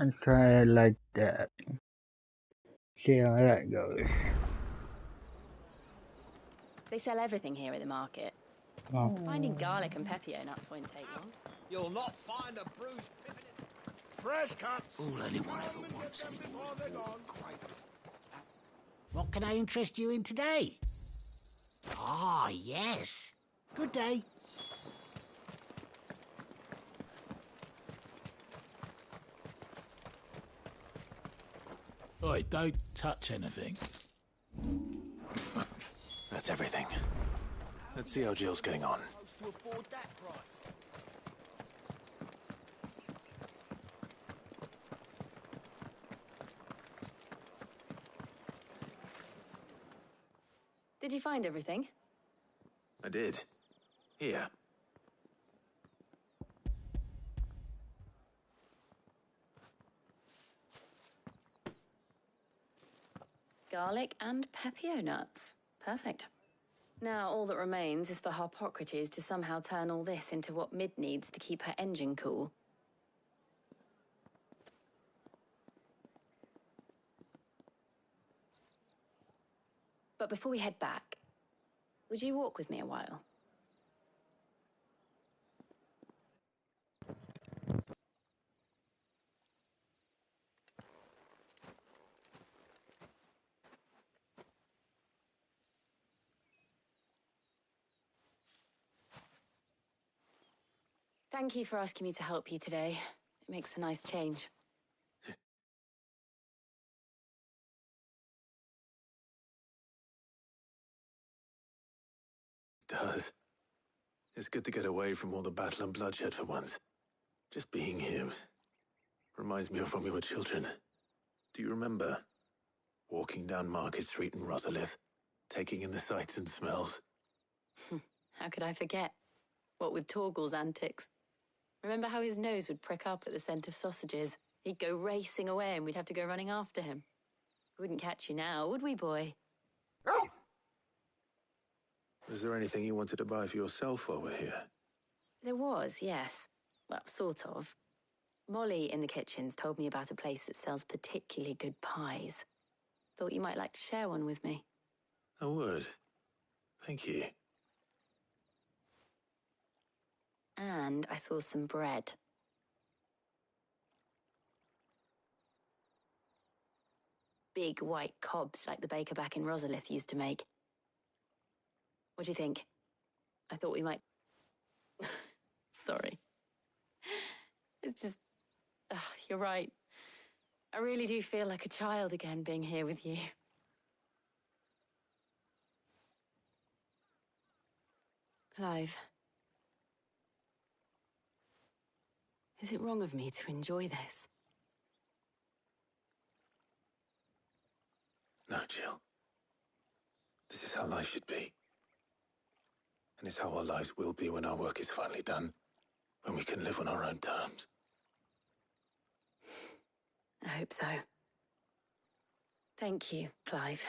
and try it like that. See how that goes. They sell everything here at the market. Oh. Finding garlic and pepio nuts won't take long. You'll not find a bruised pippin in... Fresh cuts! All anyone ever wants anymore before they're is gone. great. What can I interest you in today? Ah, yes. Good day. Oi, don't touch anything. That's everything. Let's see how Jill's getting on. To afford that price. Did you find everything? I did. Here. Garlic and pepio nuts. Perfect. Now all that remains is for Harpocrates to somehow turn all this into what Mid needs to keep her engine cool. But before we head back, would you walk with me a while? Thank you for asking me to help you today. It makes a nice change. Does. It's good to get away from all the battle and bloodshed for once. Just being here reminds me of when we were children. Do you remember? Walking down Market Street in Rosalith, taking in the sights and smells. How could I forget? What with Torgal's antics. Remember how his nose would prick up at the scent of sausages? He'd go racing away and we'd have to go running after him. We wouldn't catch you now, would we, boy? Was there anything you wanted to buy for yourself while we're here? There was, yes. Well, sort of. Molly in the kitchens told me about a place that sells particularly good pies. Thought you might like to share one with me. I would. Thank you. And I saw some bread. Big white cobs like the baker back in Rosalith used to make. What do you think? I thought we might... Sorry. It's just... you're right. I really do feel like a child again being here with you. Clive. Is it wrong of me to enjoy this? No, Jill. This is how life should be. And it's how our lives will be when our work is finally done. When we can live on our own terms. I hope so. Thank you, Clive.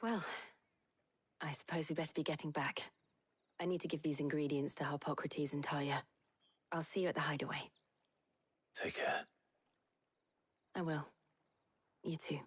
Well, I suppose we better be getting back. I need to give these ingredients to Harpocrates and Talia. I'll see you at the hideaway. Take care. I will. You too.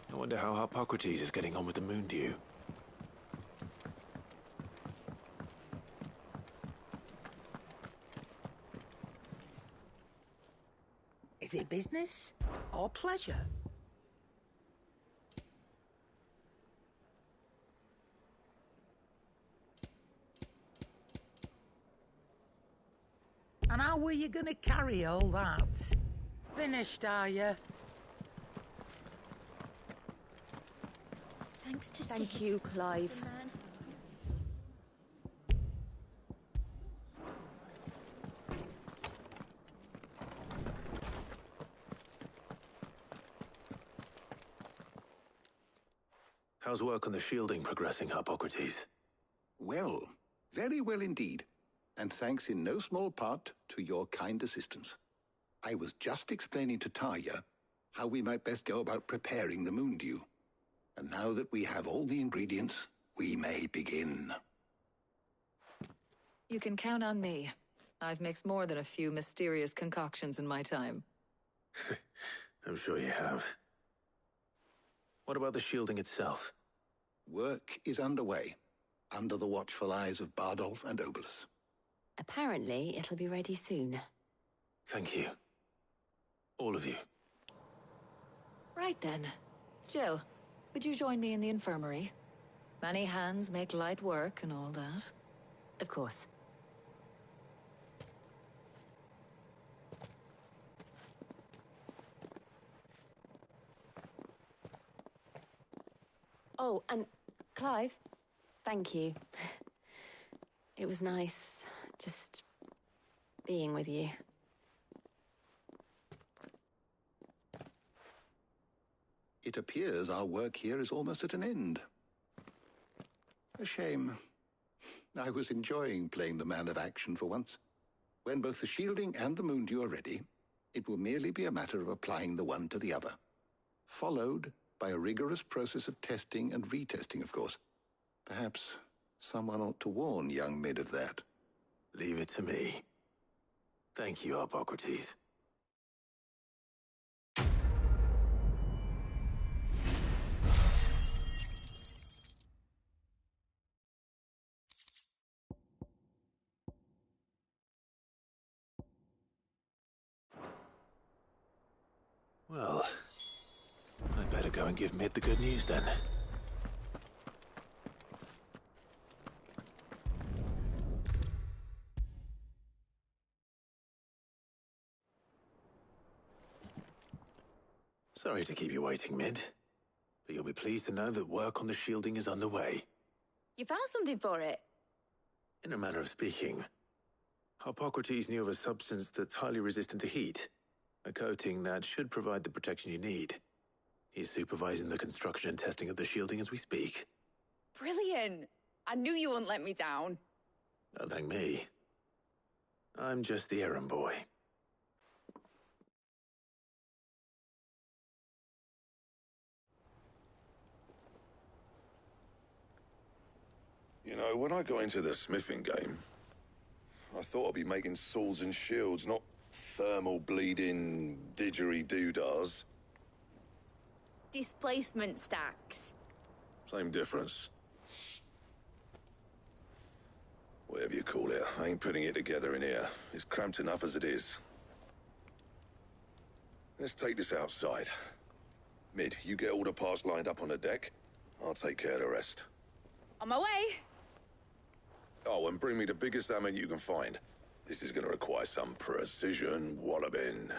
I wonder how Harpocrates is getting on with the Moondew. Is it business or pleasure? And how were you gonna carry all that? Finished, are you? Thanks to Thank Sid, you, Clive. the man. How's work on the shielding progressing, Hippocrates? Well, very well indeed. And thanks in no small part to your kind assistance. I was just explaining to Tarja how we might best go about preparing the moon dew. And now that we have all the ingredients, we may begin. You can count on me. I've mixed more than a few mysterious concoctions in my time. I'm sure you have. What about the shielding itself? Work is underway, under the watchful eyes of Bardolph and Obolus. Apparently, it'll be ready soon. Thank you. All of you. Right then. Jill, would you join me in the infirmary? Many hands make light work and all that. Of course. Oh, and Clive, thank you. It was nice just being with you. It appears our work here is almost at an end. A shame. I was enjoying playing the man of action for once. When both the shielding and the moon dew are ready, it will merely be a matter of applying the one to the other. Followed by a rigorous process of testing and retesting, of course. Perhaps someone ought to warn young Mid of that. Leave it to me. Thank you, Hippocrates. Well, I'd better go and give Mid the good news then. Sorry to keep you waiting, Mid, but you'll be pleased to know that work on the shielding is underway. You found something for it? In a manner of speaking, Hippocrates knew of a substance that's highly resistant to heat, a coating that should provide the protection you need. He's supervising the construction and testing of the shielding as we speak. Brilliant! I knew you wouldn't let me down. Don't thank me. I'm just the errand boy. You know, when I got into the smithing game, I thought I'd be making swords and shields, not thermal bleeding didgeridoo-dahs. Displacement stacks. Same difference. Whatever you call it, I ain't putting it together in here. It's cramped enough as it is. Let's take this outside. Mid, you get all the parts lined up on the deck. I'll take care of the rest. On my way. Oh, and bring me the biggest salmon you can find. This is gonna require some precision walloping.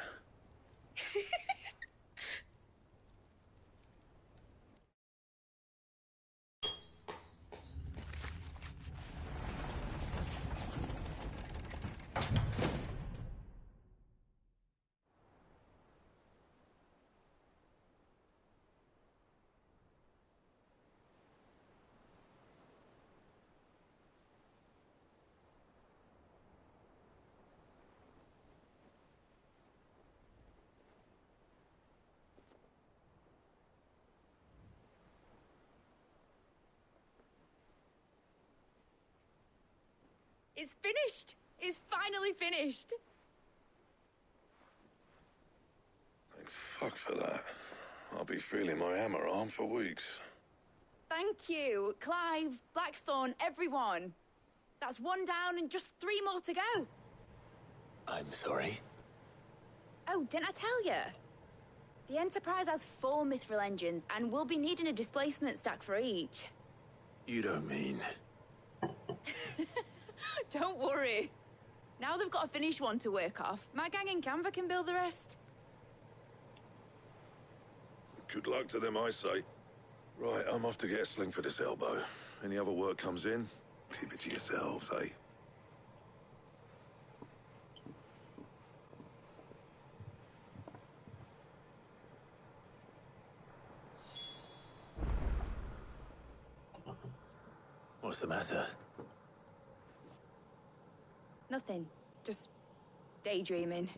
It's finished. It's finally finished. Thank fuck for that. I'll be feeling my hammer arm for weeks. Thank you, Clive, Blackthorn, everyone. That's one down and just 3 more to go. I'm sorry. Oh, didn't I tell you? The Enterprise has 4 mithril engines, and we'll be needing a displacement stack for each. You don't mean... Don't worry. Now they've got a finished one to work off. My gang in Canva can build the rest. Good luck to them, I say. Right, I'm off to get a sling for this elbow. Any other work comes in, keep it to yourselves, eh? What's the matter? Nothing. Just daydreaming.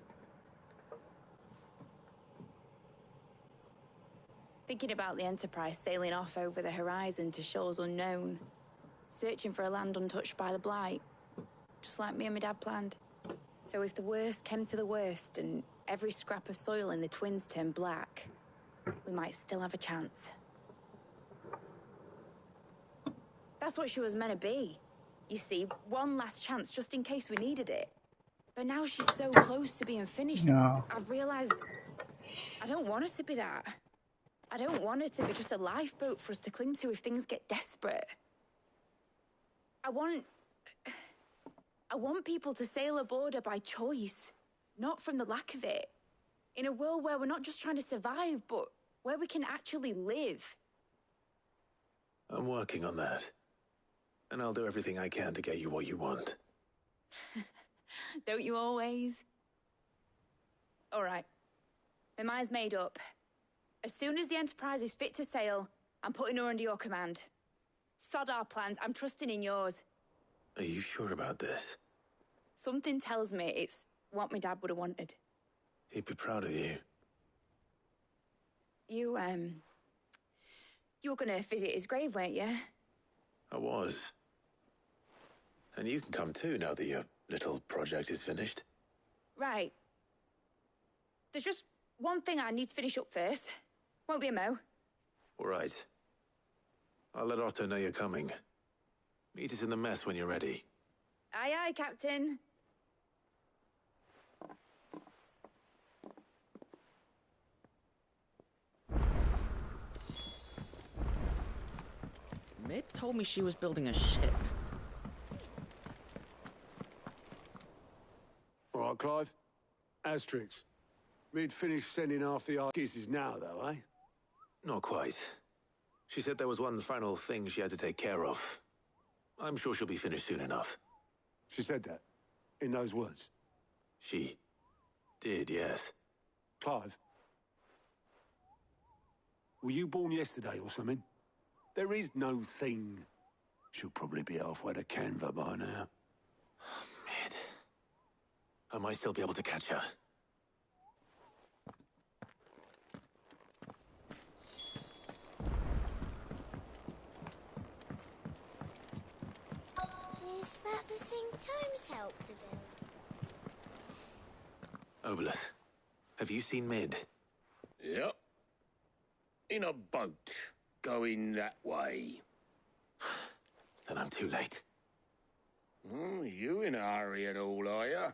Thinking about the Enterprise sailing off over the horizon to shores unknown. Searching for a land untouched by the Blight. Just like me and my dad planned. So if the worst came to the worst and every scrap of soil in the Twins turned black, we might still have a chance. That's what she was meant to be. You see, one last chance just in case we needed it. But now she's so close to being finished, No. I've realized I don't want her to be that. I don't want her to be just a lifeboat for us to cling to if things get desperate. I want people to sail aboard her by choice, not from the lack of it. In a world where we're not just trying to survive, but where we can actually live. I'm working on that. And I'll do everything I can to get you what you want. Don't you always? All right. My mind's made up. As soon as the Enterprise is fit to sail, I'm putting her under your command. Sod our plans, I'm trusting in yours. Are you sure about this? Something tells me it's what my dad would have wanted. He'd be proud of you. You were gonna visit his grave, weren't you? I was. And you can come too now that your little project is finished. Right. There's just one thing I need to finish up first. Won't be a mo. All right. I'll let Otto know you're coming. Meet us in the mess when you're ready. Aye, aye, Captain. Mid told me she was building a ship. All right, Clive. Asterix. We'd finished sending half the Arquises now, though, eh? Not quite. She said there was one final thing she had to take care of. I'm sure she'll be finished soon enough. She said that? In those words? She did, yes. Clive? Were you born yesterday or something? There is no thing. She'll probably be halfway to Canva by now. Mid. I might still be able to catch her. Is that the thing Tomes helped to build? Obolus, have you seen Mid? Yep. In a boat, going that way. Then I'm too late. You in a hurry and all, are you?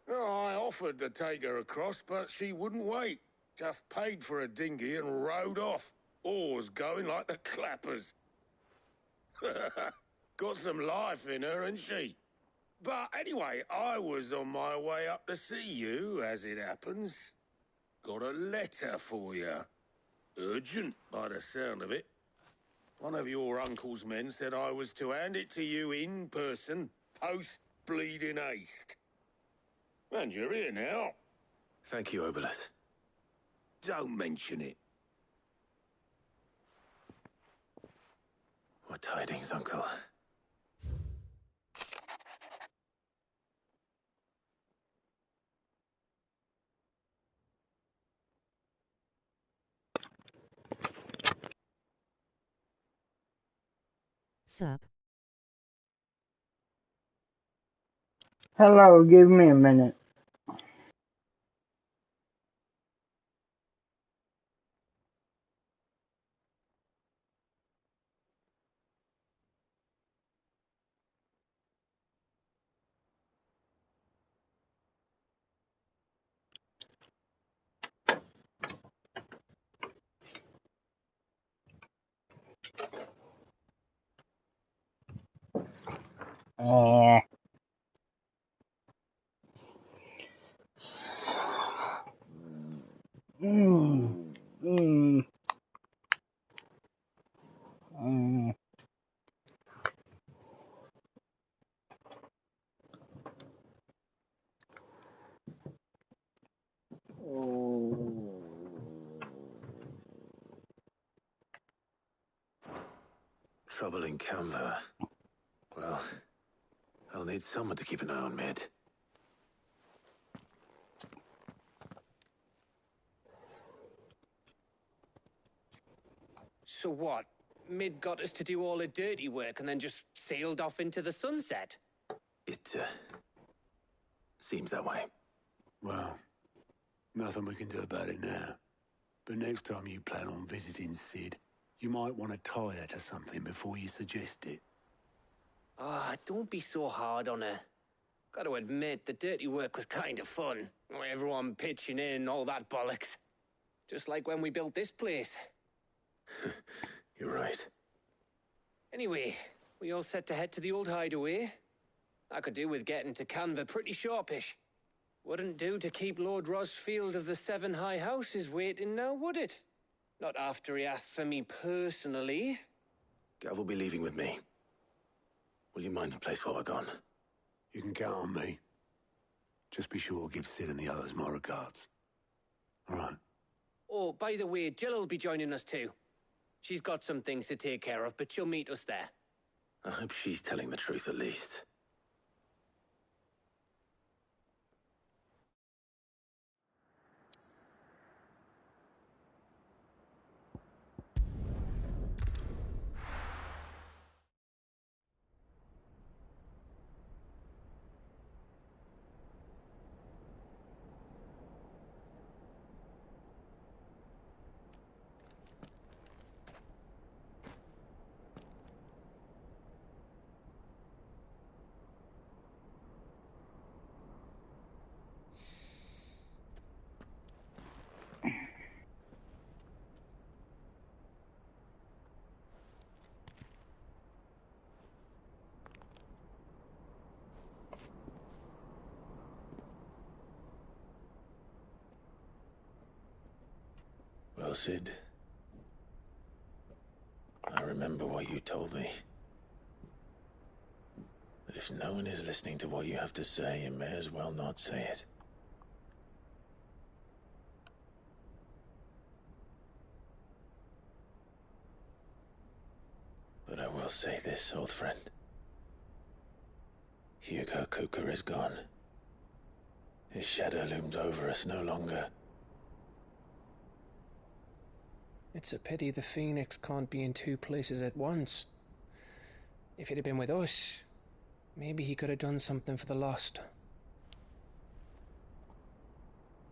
Oh, I offered to take her across, but she wouldn't wait. Just paid for a dinghy and rowed off. Oars going like the clappers. Got some life in her, ain't she? But anyway, I was on my way up to see you, as it happens. Got a letter for you. Urgent, by the sound of it. One of your uncle's men said I was to hand it to you in person, post-bleeding haste. And you're here now. Thank you, Obolus. Don't mention it. What tidings, Uncle? Sup? Hello, give me a minute. Mm. Mm. Mm. Trouble in Canva. Well, I'll need someone to keep an eye on Mid. So what? Mid got us to do all the dirty work and then just sailed off into the sunset? It, seems that way. Well, nothing we can do about it now. But next time you plan on visiting Sid, you might want to tie her to something before you suggest it. Ah, don't be so hard on her. Got to admit, the dirty work was kind of fun. Everyone pitching in, all that bollocks. Just like when we built this place. You're right. Anyway, we all set to head to the old hideaway. I could do with getting to Canva pretty sharpish. Wouldn't do to keep Lord Rosfield of the Seven High Houses waiting now, would it? Not after he asked for me personally. Gav will be leaving with me. Will you mind the place while we're gone? You can count on me. Just be sure to give Sid and the others my regards. All right. Oh, by the way, Jill will be joining us too. She's got some things to take care of, but she'll meet us there. I hope she's telling the truth at least. Well, Sid, I remember what you told me. That if no one is listening to what you have to say, you may as well not say it. But I will say this, old friend. Hugo Cooker is gone. His shadow looms over us no longer. It's a pity the Phoenix can't be in two places at once. If he'd have been with us, maybe he could have done something for the lost.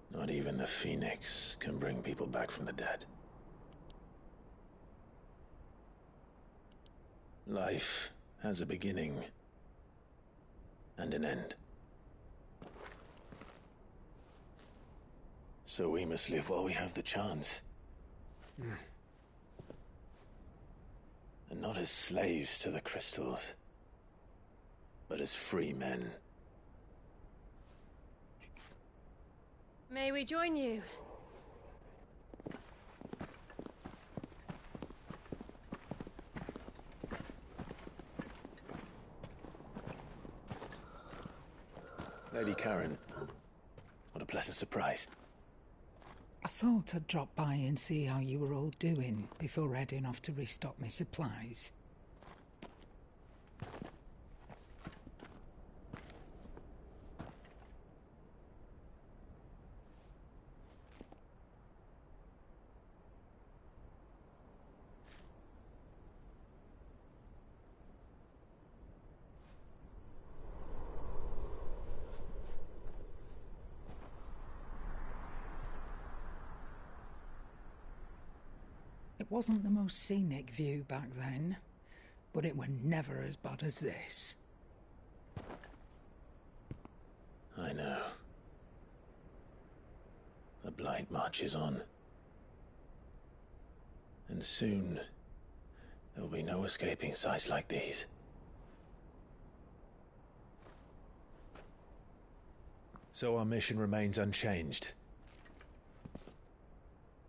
Not even the Phoenix can bring people back from the dead. Life has a beginning and an end. So we must live while we have the chance. And not as slaves to the crystals, but as free men. May we join you? Lady Karen, what a pleasant surprise. I thought I'd drop by and see how you were all doing before heading off to restock my supplies. It wasn't the most scenic view back then, but it were never as bad as this. I know. The Blight marches on. And soon, there'll be no escaping sights like these. So our mission remains unchanged.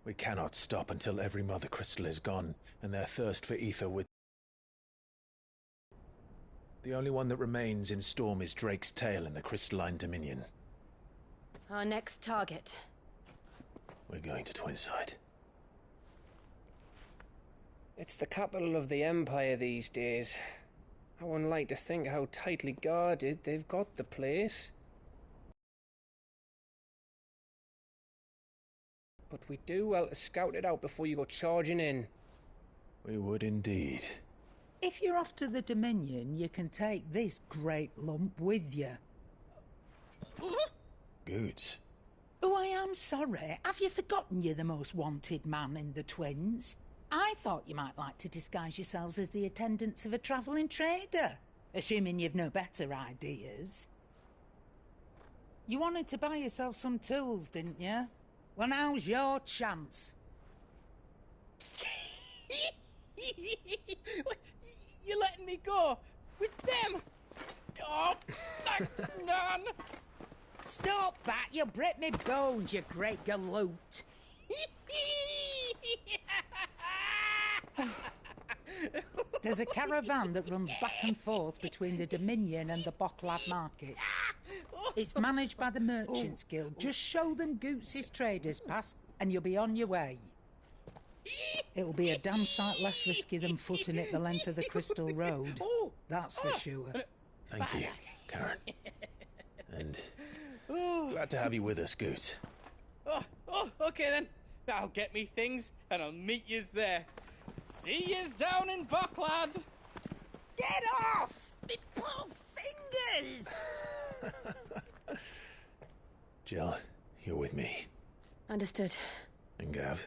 We cannot stop until every Mother Crystal is gone, and their thirst for ether with... The only one that remains in Storm is Drake's Tail in the Crystalline Dominion. Our next target. We're going to Twinside. It's the capital of the Empire these days. I wouldn't like to think how tightly guarded they've got the place. But we do well to scout it out before you go charging in. We would indeed. If you're off to the Dominion, you can take this great lump with you. Goods. Oh, I am sorry. Have you forgotten you're the most wanted man in the Twins? I thought you might like to disguise yourselves as the attendants of a travelling trader, assuming you've no better ideas. You wanted to buy yourself some tools, didn't you? Well, now's your chance. You're letting me go with them? Oh, thanks, Nan. Stop that! You'll break me bones, you great galoot. There's a caravan that runs back and forth between the Dominion and the Bocklad markets. It's managed by the Merchants Guild. Just show them Goots' traders pass and you'll be on your way. It'll be a damn sight less risky than footing it the length of the Crystal Road. That's for sure. Thank you, Karen. And glad to have you with us, Goots. Okay then. I'll get me things and I'll meet yous there. See yous down in Bocklad. Get off! Me poor fingers! Jill, you're with me. Understood. And Gav?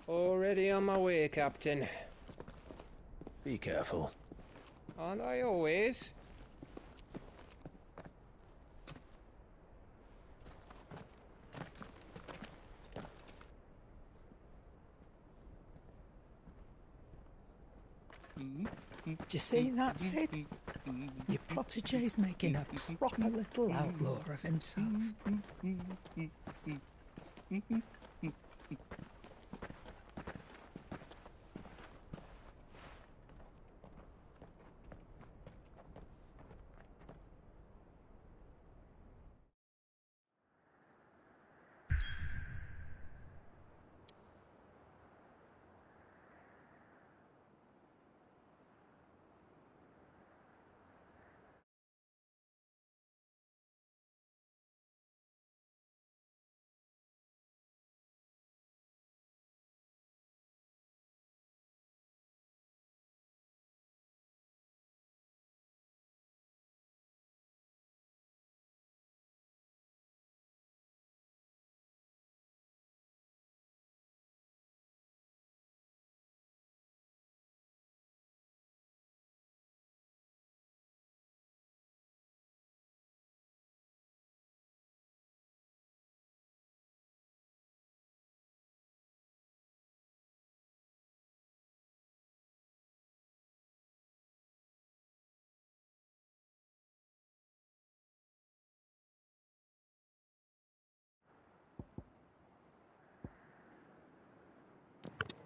Already on my way, Captain. Be careful. Aren't I always? Do you see that, Sid? Your protege's making a proper little outlaw of himself.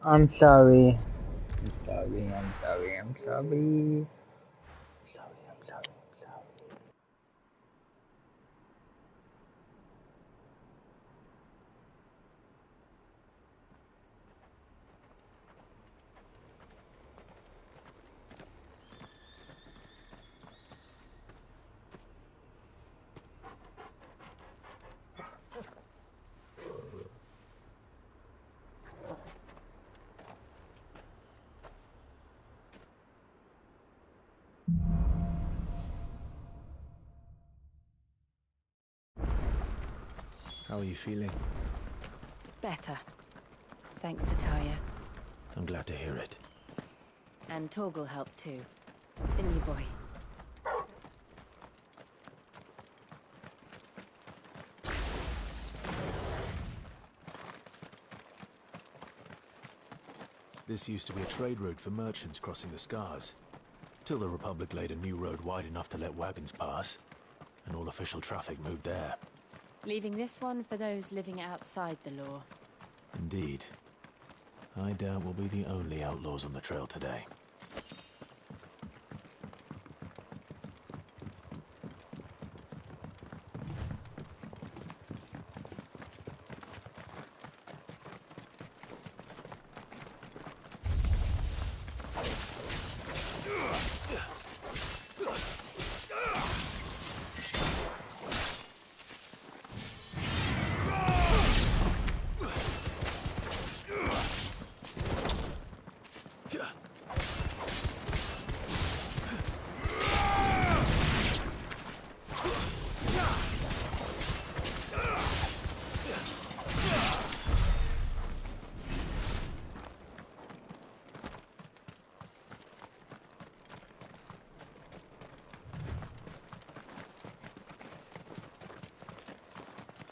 I'm sorry. I'm sorry, I'm sorry, I'm sorry. How are you feeling? Better. Thanks to Taya. I'm glad to hear it. And Torgal helped too. Didn't you, boy? This used to be a trade route for merchants crossing the Scars. Till the Republic laid a new road wide enough to let wagons pass. And all official traffic moved there. Leaving this one for those living outside the law. Indeed. I doubt we'll be the only outlaws on the trail today.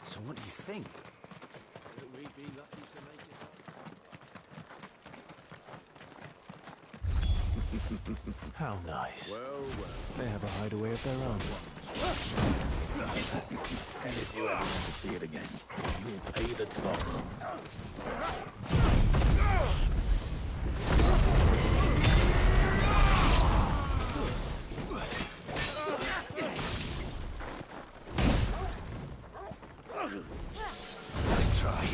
So what do you think? Will we be lucky to make it? How nice. Well, well. They have a hideaway of their own. And if you ever want to see it again, you'll pay the toll. Nice try.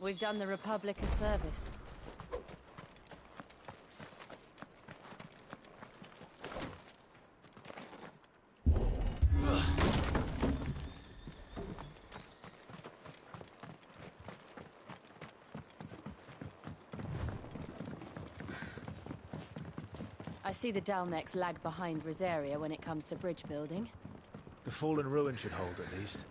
We've done the Republic a service. I see the Dalmex lag behind Rosaria when it comes to bridge building. The fallen ruin should hold, at least.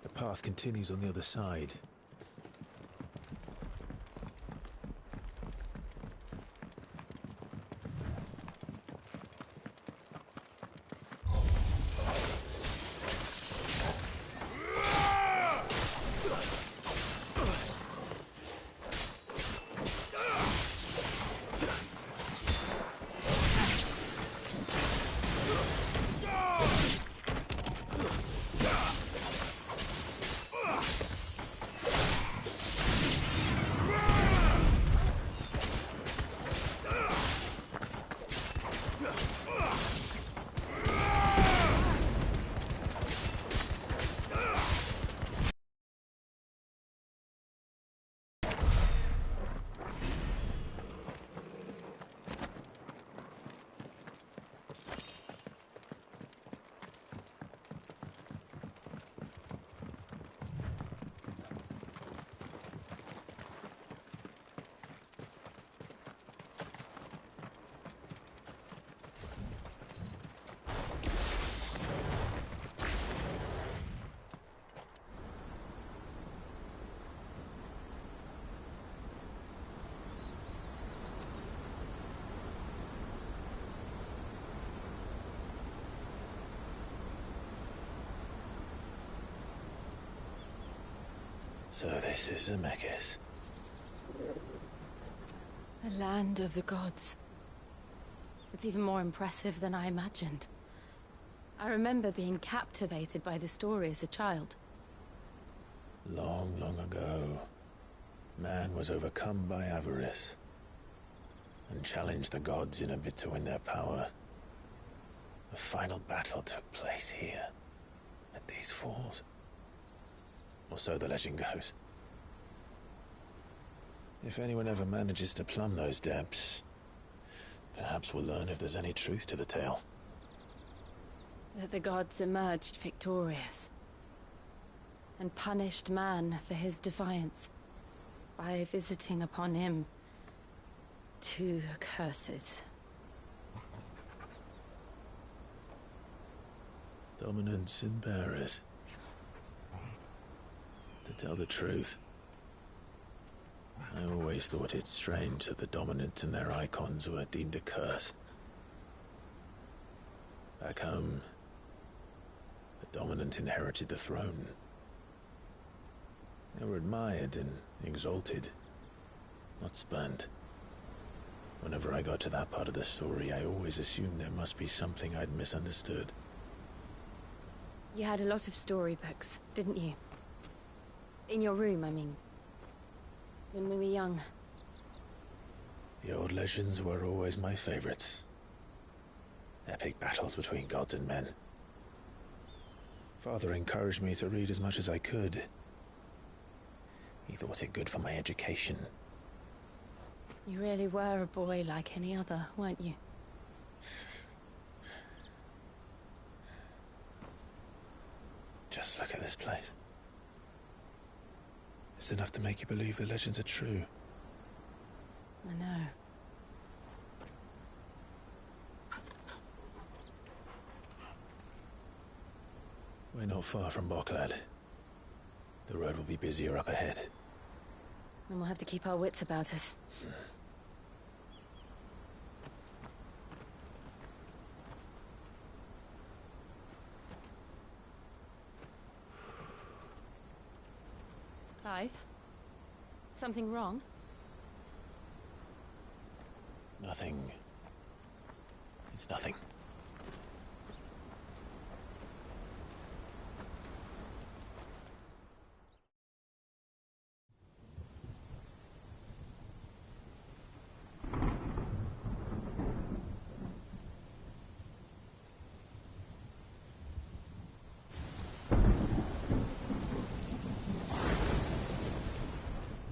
The path continues on the other side. So this is Zemeckis. The land of the gods. It's even more impressive than I imagined. I remember being captivated by the story as a child. Long, long ago, man was overcome by avarice and challenged the gods in a bid to win their power. The final battle took place here, at these falls. Or so the legend goes. If anyone ever manages to plumb those depths, perhaps we'll learn if there's any truth to the tale. That the gods emerged victorious and punished man for his defiance by visiting upon him 2 curses. Dominance and bearers. To tell the truth, I always thought it strange that the dominant and their icons were deemed a curse. Back home, the dominant inherited the throne. They were admired and exalted, not spurned. Whenever I got to that part of the story, I always assumed there must be something I'd misunderstood. You had a lot of storybooks, didn't you? In your room, I mean. When we were young. The old legends were always my favorites. Epic battles between gods and men. Father encouraged me to read as much as I could. He thought it good for my education. You really were a boy like any other, weren't you? Just look at this place. It's enough to make you believe the legends are true. I know. We're not far from Boklad. The road will be busier up ahead. Then we'll have to keep our wits about us. Clive? Something wrong? Nothing. It's nothing.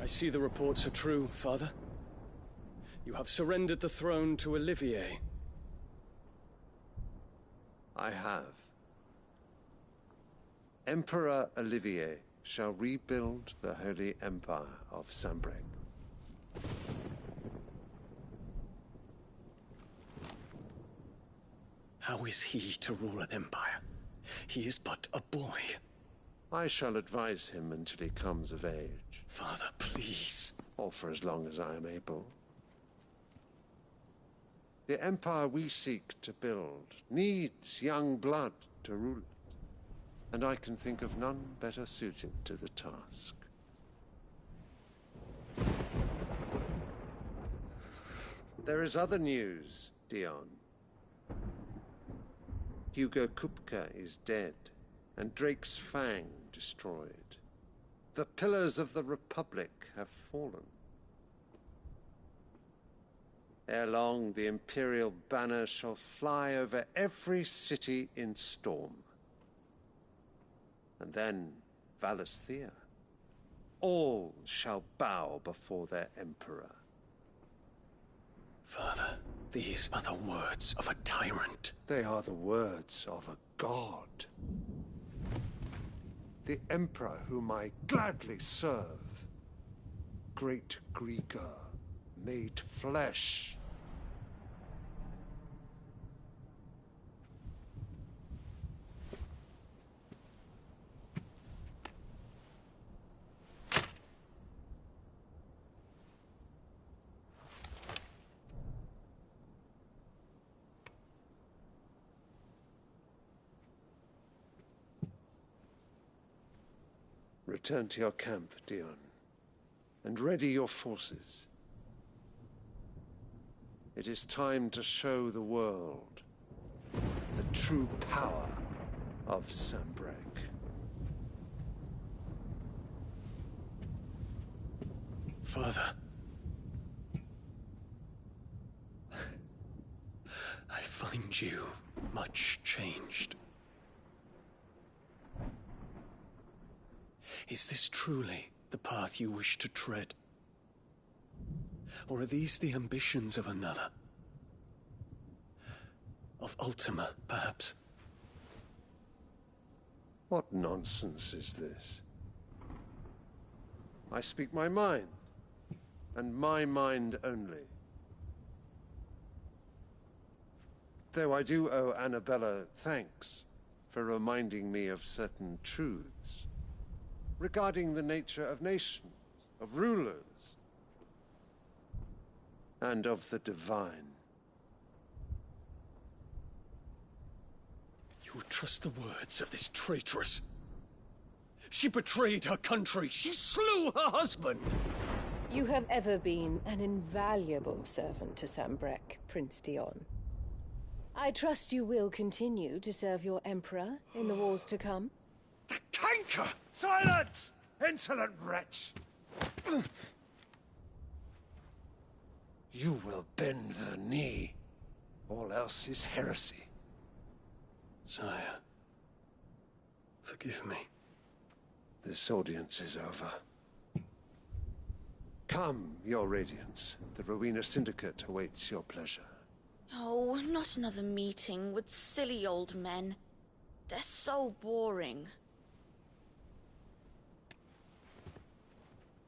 I see the reports are true, Father. You have surrendered the throne to Olivier. I have. Emperor Olivier shall rebuild the Holy Empire of Sanbreque. How is he to rule an empire? He is but a boy. I shall advise him until he comes of age. Father, please. Or for as long as I am able. The empire we seek to build needs young blood to rule it, and I can think of none better suited to the task. There is other news, Dion. Hugo Kupka is dead, and Drake's Fang destroyed. The pillars of the Republic have fallen. Ere long, the Imperial banner shall fly over every city in Storm. And then Valisthea. All shall bow before their Emperor. Father, these are the words of a tyrant. They are the words of a god. The Emperor whom I gladly serve. Great Greagor, made flesh. Return to your camp, Dion, and ready your forces. It is time to show the world the true power of Sanbreque. Father. I find you much changed. Is this truly the path you wish to tread? Or are these the ambitions of another? Of Ultima, perhaps? What nonsense is this? I speak my mind, and my mind only. Though I do owe Annabella thanks for reminding me of certain truths regarding the nature of nations, of rulers, and of the divine. You would trust the words of this traitress? She betrayed her country. She slew her husband. You have ever been an invaluable servant to Sanbreque, Prince Dion. I trust you will continue to serve your Emperor in the wars to come. The canker! Silence! Insolent wretch! You will bend the knee. All else is heresy. Sire, forgive me. This audience is over. Come, Your Radiance. The Rowena Syndicate awaits your pleasure. Oh, not another meeting with silly old men. They're so boring.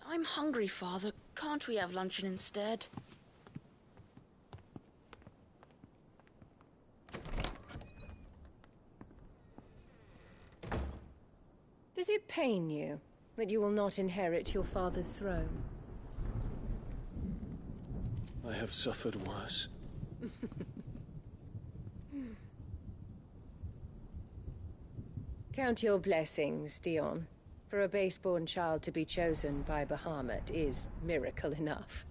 I'm hungry, Father. Can't we have luncheon instead? Does it pain you that you will not inherit your father's throne? I have suffered worse. Count your blessings, Dion. For a base-born child to be chosen by Bahamut is miracle enough.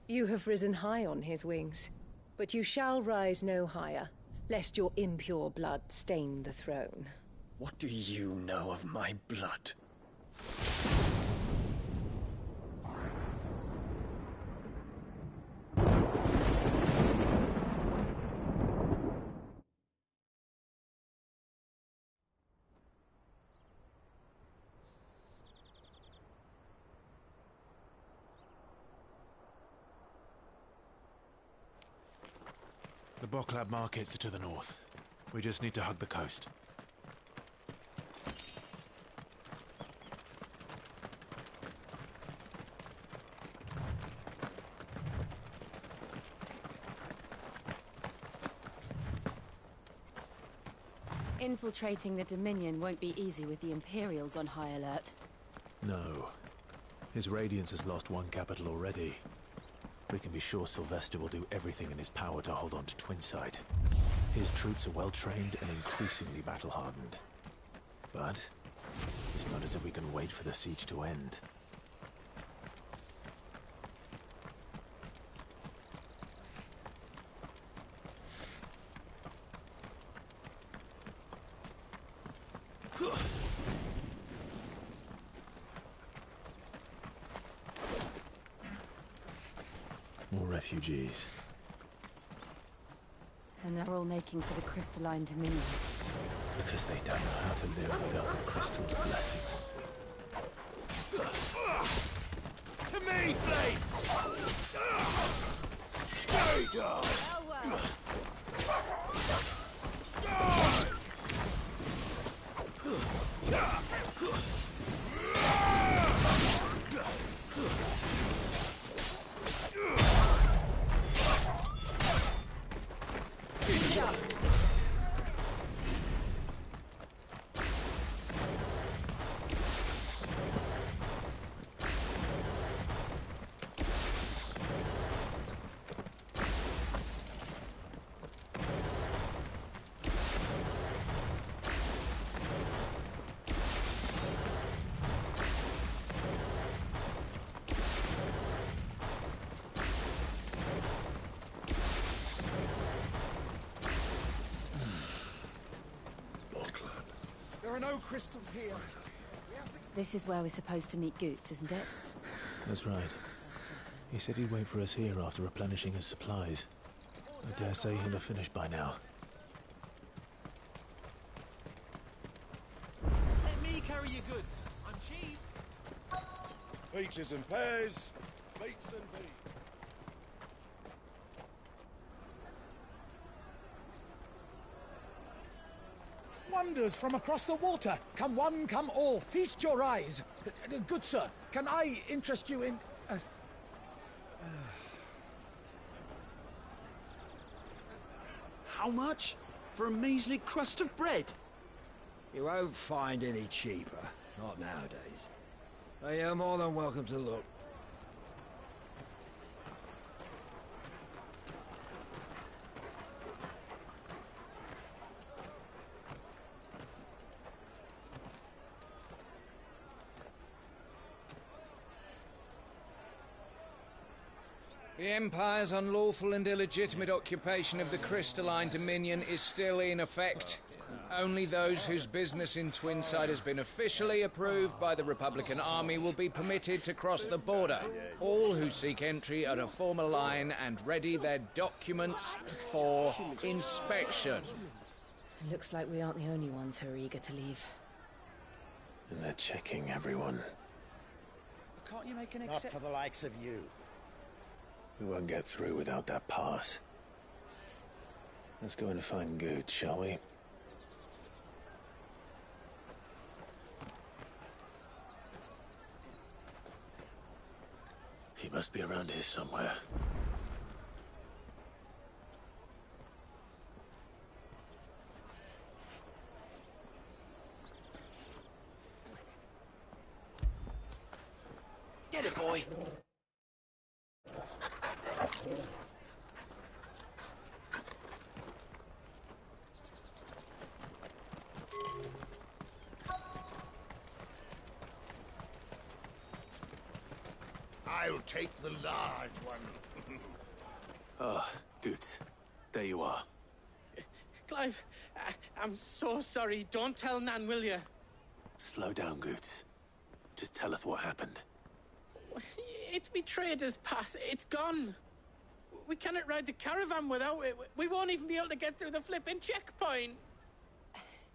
You have risen high on his wings, but you shall rise no higher, lest your impure blood stain the throne. What do you know of my blood? The Boklab markets are to the north. We just need to hug the coast. Infiltrating the Dominion won't be easy with the Imperials on high alert. No. His Radiance has lost one capital already. We can be sure Sylvester will do everything in his power to hold on to Twinside. His troops are well-trained and increasingly battle-hardened. But it's not as if we can wait for the siege to end. More refugees. And they're all making for the Crystalline Dominion. Because they don't know how to live without the Crystal's blessing. To me, Blades! Stay down! are no crystals here. This is where we're supposed to meet Goots, isn't it? That's right. He said he'd wait for us here after replenishing his supplies. I dare say he'll have finished by now. Let me carry your goods. I'm cheap. Peaches and pears, meats and beef. Wonders from across the water. Come one, come all. Feast your eyes. Good sir, can I interest you in... How much? For a measly crust of bread? You won't find any cheaper. Not nowadays. But you're more than welcome to look. The Empire's unlawful and illegitimate occupation of the Crystalline Dominion is still in effect. Only those whose business in Twinside has been officially approved by the Republican Army will be permitted to cross the border. All who seek entry are to form a line and ready their documents for inspection. It looks like we aren't the only ones who are eager to leave. And they're checking everyone. Can't you make an Not for the likes of you. We won't get through without that pass. Let's go and find Good, shall we? He must be around here somewhere. Get it, boy. I'll take the large one. Ah, good. There you are. Clive, I'm so sorry. Don't tell Nan, will you? Slow down, Goots. Just tell us what happened. It's me trader's pass. It's gone. We cannot ride the caravan without it. We won't even be able to get through the flipping checkpoint.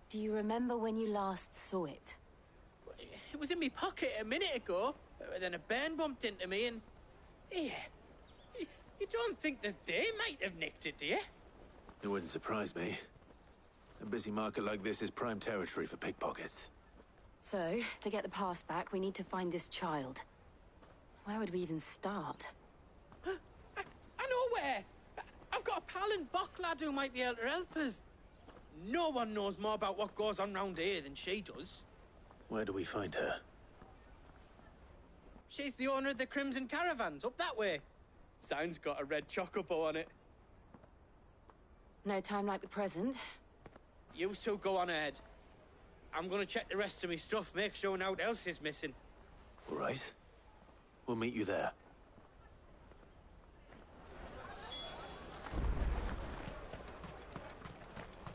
Do you remember when you last saw it? It was in my pocket a minute ago. Then a bairn bumped into me and... Yeah. You don't think that they might have nicked it, do you? It wouldn't surprise me. A busy market like this is prime territory for pickpockets. So, to get the pass back, we need to find this child. Where would we even start? I know where! I've got a pal in Bocklad who might be able to help us. No one knows more about what goes on round here than she does. Where do we find her? She's the owner of the Crimson Caravans, up that way. Sign's got a red chocobo on it. No time like the present. You two go on ahead. I'm gonna check the rest of my stuff, make sure naught else is missing. All right. We'll meet you there.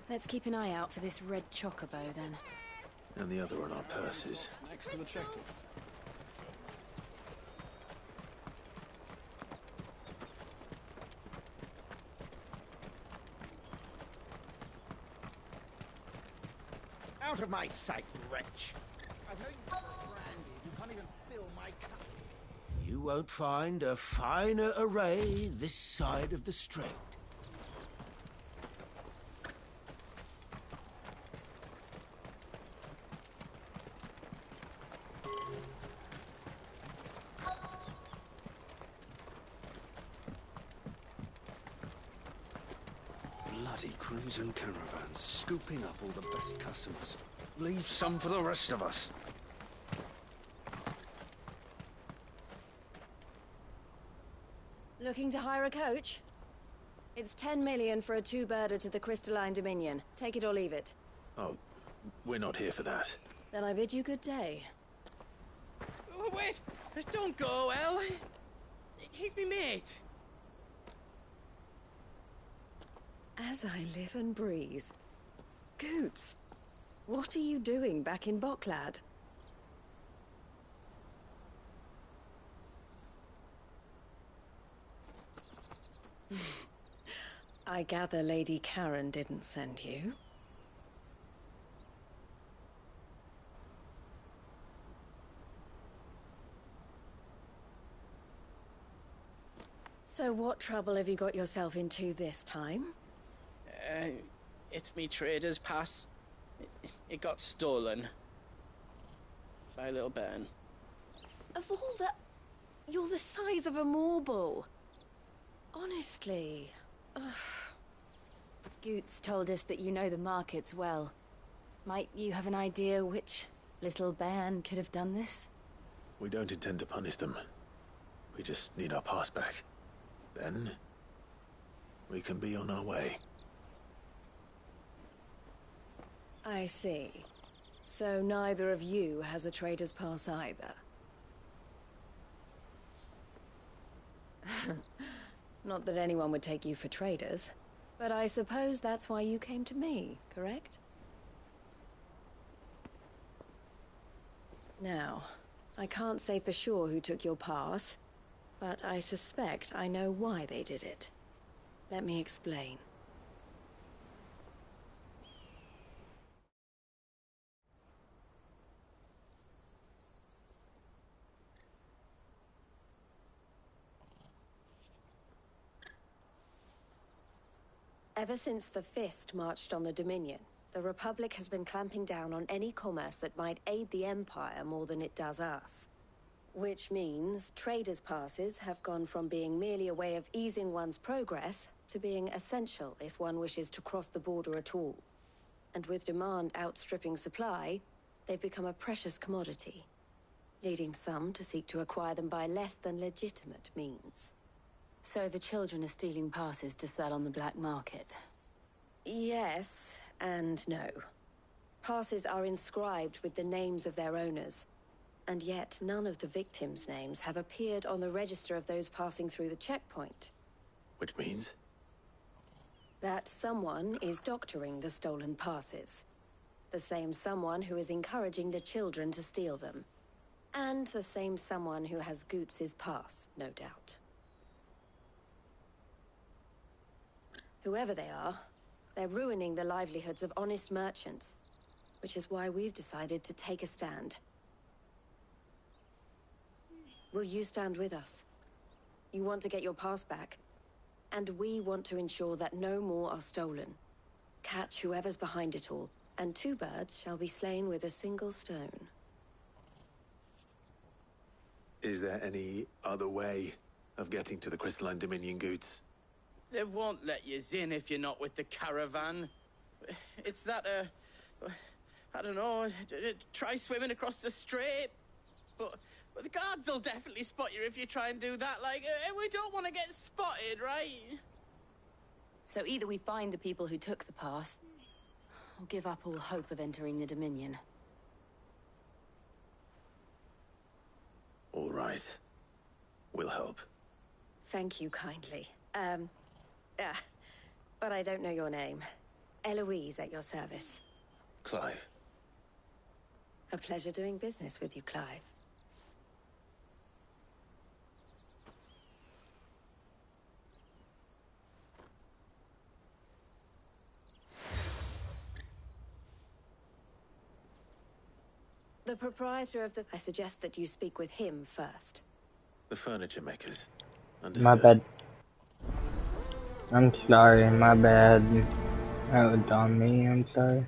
Let's keep an eye out for this red chocobo, then. And the other on our purses. Next to the checklist. Out of my sight, wretch. I know you're branded. You can't even fill my cup. You won't find a finer array this side of the strait. Bloody Crimson Caravans, scooping up all the best customers. Leave some for the rest of us. Looking to hire a coach? It's 10 million for a two-birder to the Crystalline Dominion. Take it or leave it. Oh, we're not here for that. Then I bid you good day. Oh, wait! Don't go, El. He's me mate. As I live and breathe. Goots, What are you doing back in Boklad? I gather Lady Karen didn't send you. So what trouble have you got yourself into this time? It's me trader's pass. It got stolen. By a little bairn. Of all the... You're the size of a marble. Honestly. Ugh. Goots told us that you know the markets well. Might you have an idea which little bairn could have done this? We don't intend to punish them. We just need our pass back. Then, we can be on our way. I see. So neither of you has a trader's pass either. Not that anyone would take you for traders, but I suppose that's why you came to me, correct? Now, I can't say for sure who took your pass, but I suspect I know why they did it. Let me explain. Ever since the Fist marched on the Dominion, the Republic has been clamping down on any commerce that might aid the Empire more than it does us. Which means traders' passes have gone from being merely a way of easing one's progress to being essential if one wishes to cross the border at all. And with demand outstripping supply, they've become a precious commodity, leading some to seek to acquire them by less than legitimate means. So the children are stealing passes to sell on the black market? Yes and no. Passes are inscribed with the names of their owners, and yet none of the victims' names have appeared on the register of those passing through the checkpoint. Which means? That someone is doctoring the stolen passes. The same someone who is encouraging the children to steal them. And the same someone who has Goots' pass, no doubt. Whoever they are, they're ruining the livelihoods of honest merchants, which is why we've decided to take a stand. Will you stand with us? You want to get your pass back, and we want to ensure that no more are stolen. Catch whoever's behind it all, and 2 birds shall be slain with a single stone. Is there any other way of getting to the Crystalline Dominion, Goots? They won't let you in if you're not with the caravan. It's that, I don't know, try swimming across the strait. But the guards will definitely spot you if you try and do that. Like, we don't want to get spotted, right? So either we find the people who took the pass, or give up all hope of entering the Dominion. All right. We'll help. Thank you kindly. But I don't know your name. Eloise at your service. Clive. A pleasure doing business with you, Clive. The proprietor of the... I suggest that you speak with him first. The furniture makers. Understood. My bad. I'm sorry, my bad. That was on me, I'm sorry.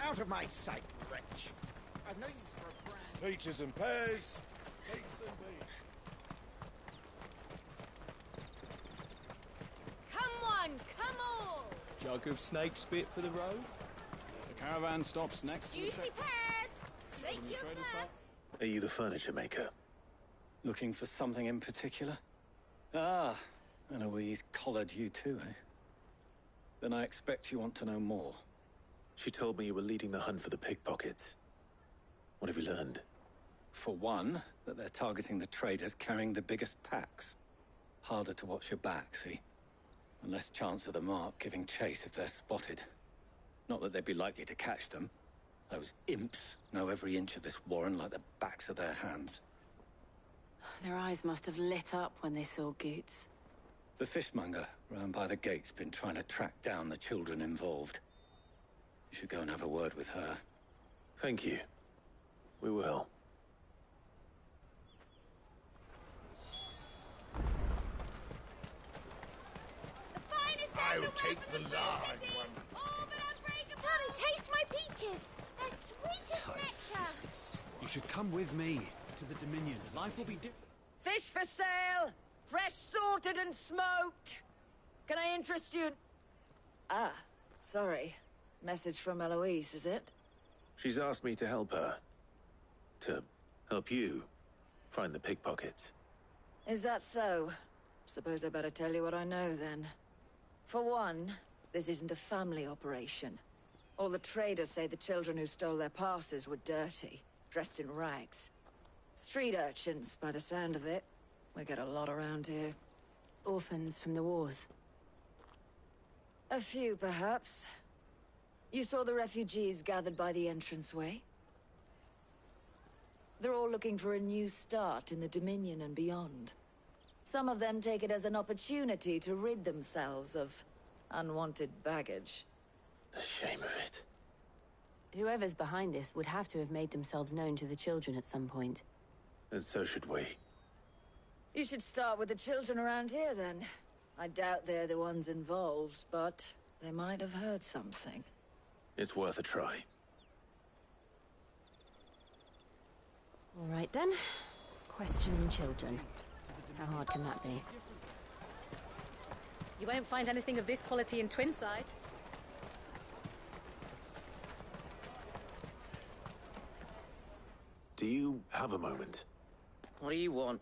Out of my sight, wretch. I've no use for a brand. Peaches and pears. Cakes and beans. Come on! Jug of snake spit for the road? The caravan stops next to the Juicy pears! Snake your pears! Are you the furniture maker? Looking for something in particular? Ah, Eloise collared you too, eh? Then I expect you want to know more. She told me you were leading the hunt for the pickpockets. What have you learned? For one, that they're targeting the traders carrying the biggest packs. Harder to watch your back, see? And less chance of the mark giving chase if they're spotted. Not that they'd be likely to catch them. Those imps know every inch of this warren like the backs of their hands. Their eyes must have lit up when they saw Goots. The fishmonger round by the gate's been trying to track down the children involved. You should go and have a word with her. Thank you. We will. I'll take the large one. All but unbreakable. Come, taste my peaches. They're sweet as nectar. You should come with me to the Dominion. Life will be Fish for sale! Fresh sorted and smoked! Can I interest you in... Ah, sorry. Message from Eloise, is it? She's asked me to help her. To help you find the pickpockets. Is that so? Suppose I better tell you what I know, then. For one, this isn't a family operation. All the traders say the children who stole their passes were dirty, dressed in rags. Street urchins, by the sound of it. We get a lot around here. Orphans from the wars. A few, perhaps. You saw the refugees gathered by the entranceway? They're all looking for a new start in the Dominion and beyond. Some of them take it as an opportunity to rid themselves of unwanted baggage. The shame of it. Whoever's behind this would have to have made themselves known to the children at some point. And so should we. You should start with the children around here, then. I doubt they're the ones involved, but they might have heard something. It's worth a try. All right, then. Questioning children. How hard can that be? You won't find anything of this quality in Twinside. Do you have a moment? What do you want?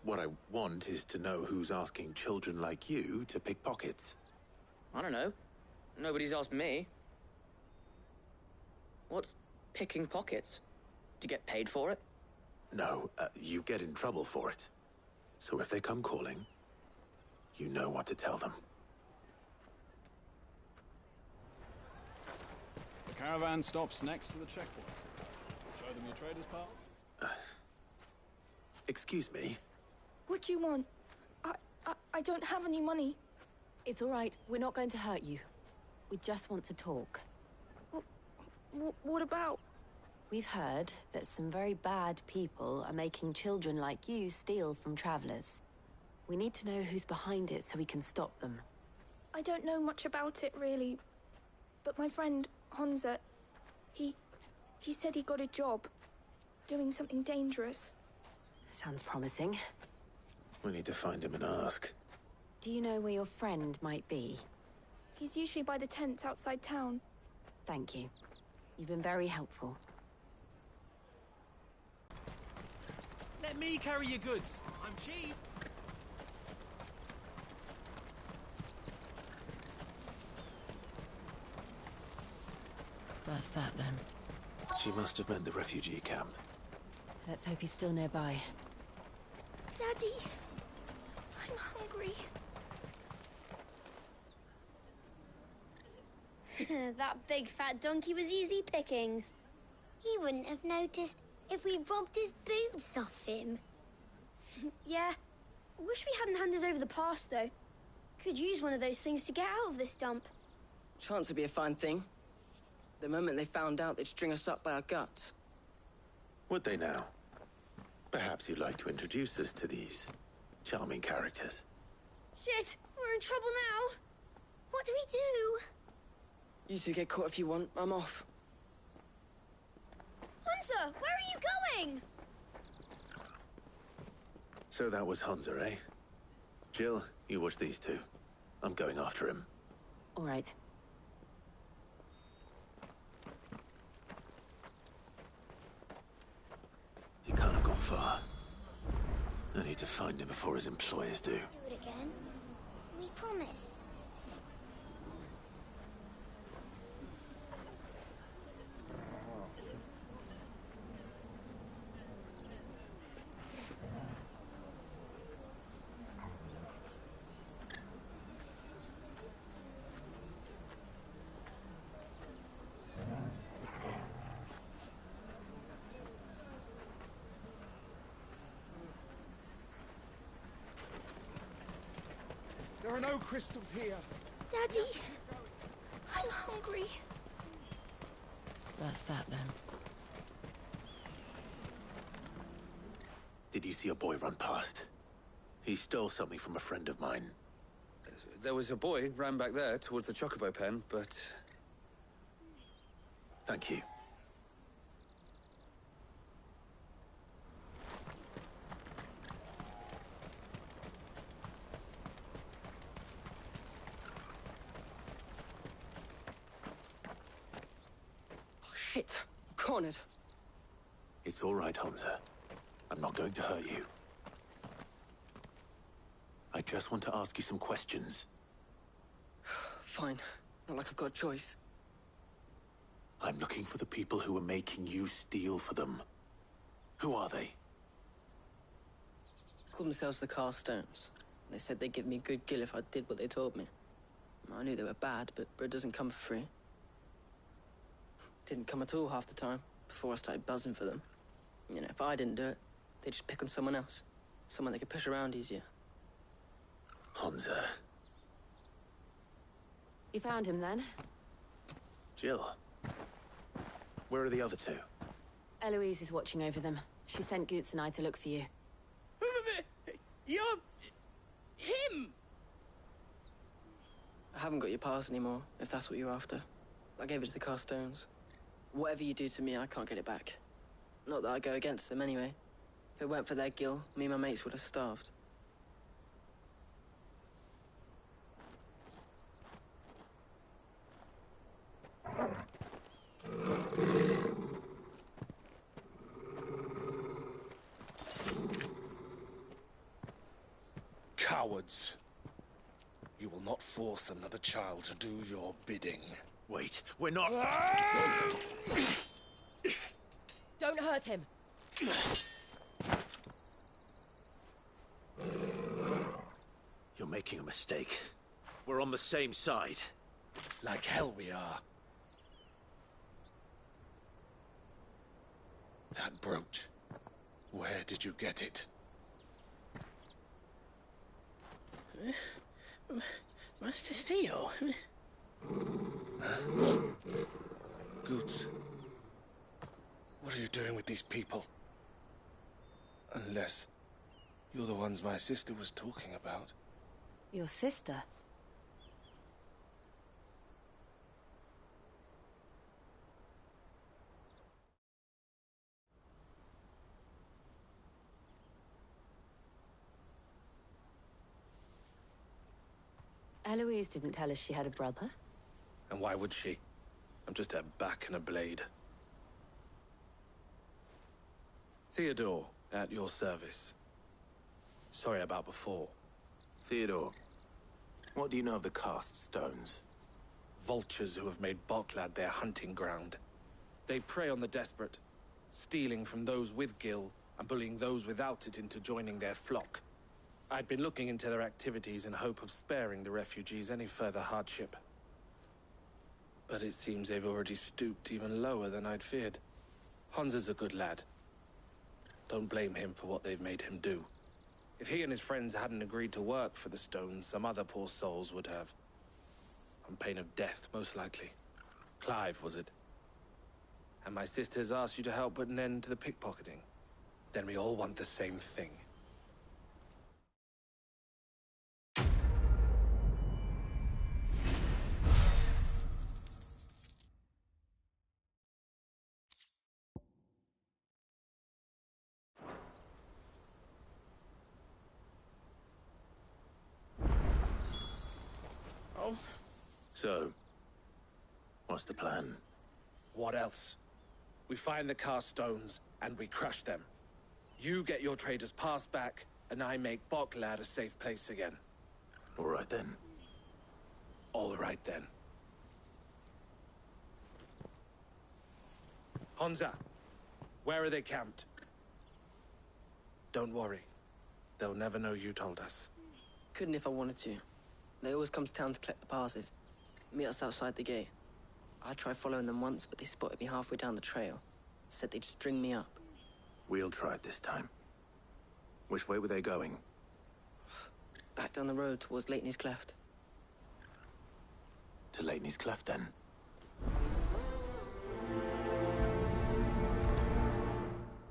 What I want is to know who's asking children like you to pick pockets. I don't know. Nobody's asked me. What's picking pockets? Do you get paid for it? No, you get in trouble for it. So if they come calling, you know what to tell them. The caravan stops next to the checkpoint. Show them your trader's part. Excuse me? What do you want? I don't have any money. It's all right. We're not going to hurt you. We just want to talk. What about? We've heard that some very bad people are making children like you steal from travelers. We need to know who's behind it so we can stop them. I don't know much about it, really. But my friend, Honza, he said he got a job. Doing something dangerous. Sounds promising. We need to find him and ask. Do you know where your friend might be? He's usually by the tents outside town. Thank you. You've been very helpful. Let me carry your goods. I'm cheap. That's that, then. She must have meant the refugee camp. Let's hope he's still nearby. Daddy, I'm hungry. That big fat donkey was easy pickings. He wouldn't have noticed if we robbed his boots off him. Yeah. Wish we hadn't handed over the pass, though. Could use one of those things to get out of this dump. Chance would be a fine thing. The moment they found out, they'd string us up by our guts. Would they now? Perhaps you'd like to introduce us to these charming characters. Shit, we're in trouble now. What do we do? You two get caught if you want. I'm off. Hunter, where are you going? So that was Hunter, eh? Jill, you watch these two. I'm going after him. All right. You can't have gone far. I need to find him before his employers do. Do it again. We promise. There are no crystals here. Daddy, I'm hungry. That's that then. Did you see a boy run past? He stole something from a friend of mine. There was a boy ran back there towards the Chocobo pen, but... Thank you. Oh, shit. I'm cornered. It's all right, Hansa. I'm not going to hurt you. I just want to ask you some questions. Fine. Not like I've got a choice. I'm looking for the people who are making you steal for them. Who are they? Call themselves the Carstones. They said they'd give me good gill if I did what they told me. I knew they were bad, but bread doesn't come for free. Didn't come at all half the time, before I started buzzing for them. You know, if I didn't do it, they'd just pick on someone else. Someone they could push around easier. Hansa. You found him then? Jill. Where are the other two? Eloise is watching over them. She sent Goots and I to look for you. You're... him! I haven't got your pass anymore, if that's what you're after. I gave it to the Carstones. Whatever you do to me, I can't get it back. Not that I go against them anyway. If it weren't for their gill, me and my mates would have starved. Cowards. You will not force another child to do your bidding. Wait, we're not... Don't hurt him. You're making a mistake. We're on the same side. Like hell we are. That brooch. Where did you get it? Master Theo? Goots. What are you doing with these people? Unless you're the ones my sister was talking about. Your sister? Eloise didn't tell us she had a brother. And why would she? I'm just her back and a blade. Theodore, at your service. Sorry about before. Theodore, what do you know of the Cast Stones? Vultures who have made Boklad their hunting ground. They prey on the desperate, stealing from those with gill and bullying those without it into joining their flock. I'd been looking into their activities in hope of sparing the refugees any further hardship. But it seems they've already stooped even lower than I'd feared. Hansa's a good lad. Don't blame him for what they've made him do. If he and his friends hadn't agreed to work for the Stones, some other poor souls would have. On pain of death, most likely. Clive, was it? And my sisters asked you to help put an end to the pickpocketing. Then we all want the same thing. So, what's the plan? What else? We find the Carstones, and we crush them. You get your traders passed back, and I make Boklad a safe place again. All right then. All right then. Hansa, where are they camped? Don't worry. They'll never know you told us. Couldn't if I wanted to. They always come to town to collect the passes. Meet us outside the gate. I tried following them once, but they spotted me halfway down the trail. Said they'd string me up. We'll try it this time. Which way were they going? Back down the road towards Lateney's Cleft. To Lateney's Cleft, then.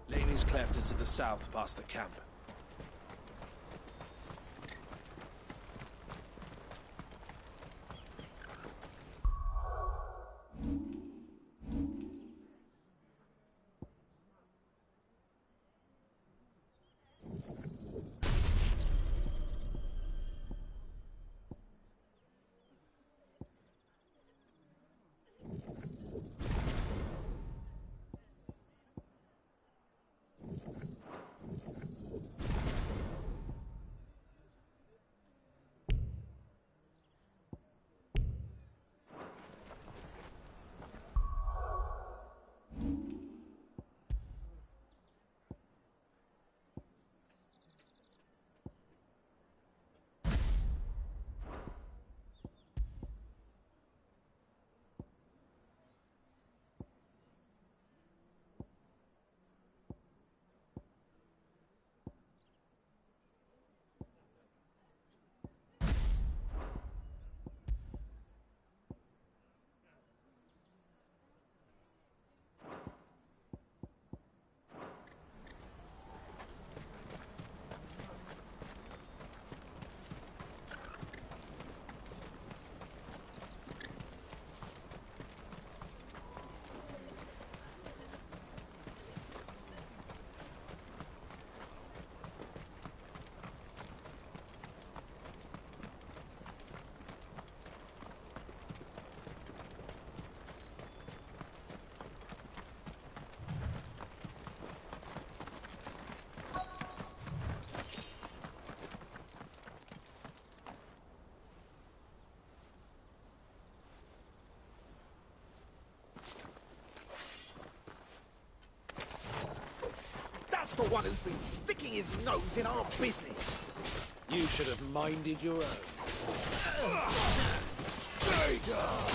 Lateney's Cleft is to the south, past the camp. That's the one who's been sticking his nose in our business. You should have minded your own. Stay down!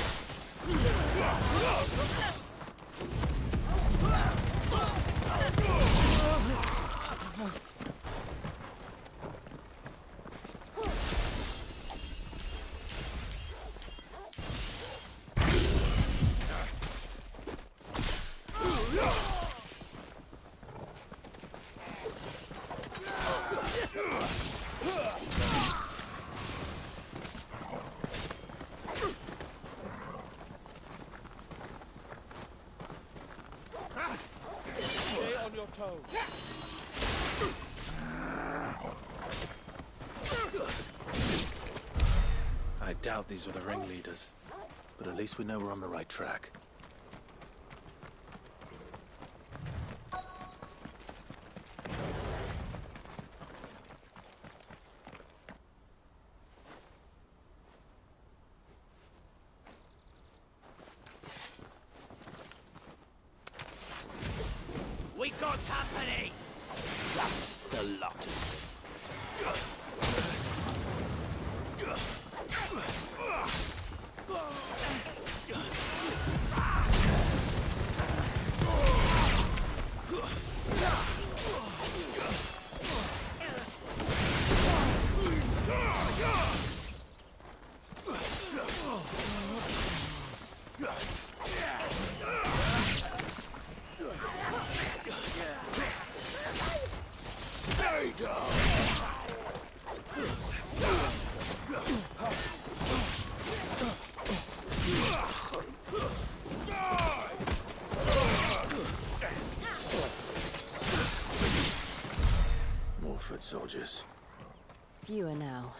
Stay on your toes. I doubt these were the ringleaders. But at least we know we're on the right track. We got company! That's the lot. Stay down! More foot soldiers. Fewer now.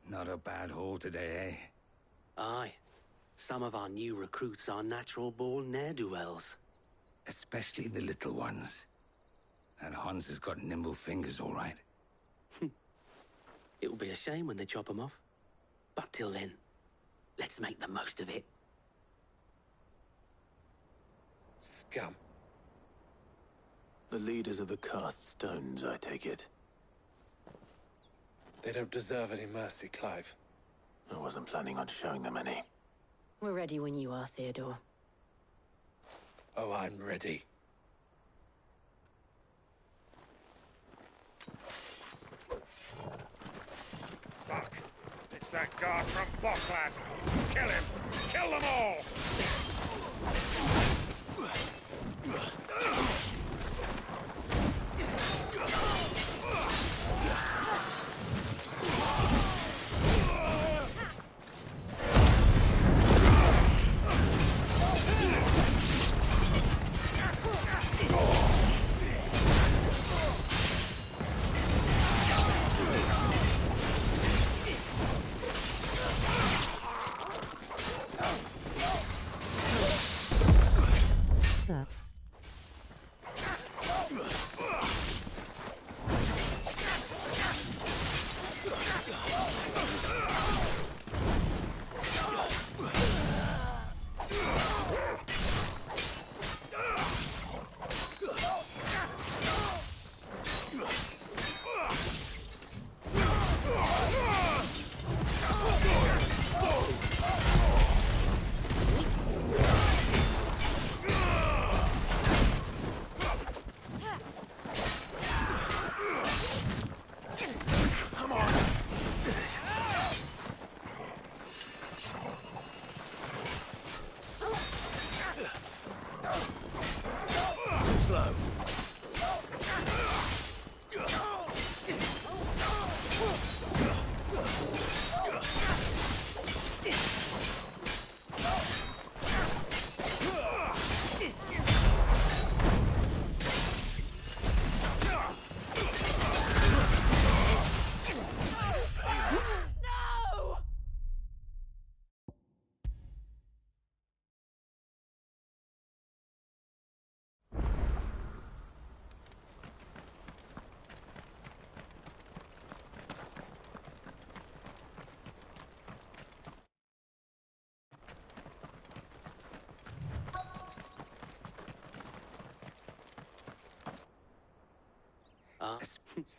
Not a bad haul today, eh? Aye. Some of our new recruits are natural-born ne'er-do-wells. Especially the little ones. That Hans has got nimble fingers, all right. It will be a shame when they chop them off. But till then, let's make the most of it. Scum. The leaders of the Cast Stones, I take it. They don't deserve any mercy, Clive. I wasn't planning on showing them any. We're ready when you are, Theodore. Oh, I'm ready. Fuck! It's that guard from Bocklad! Kill him! Kill them all!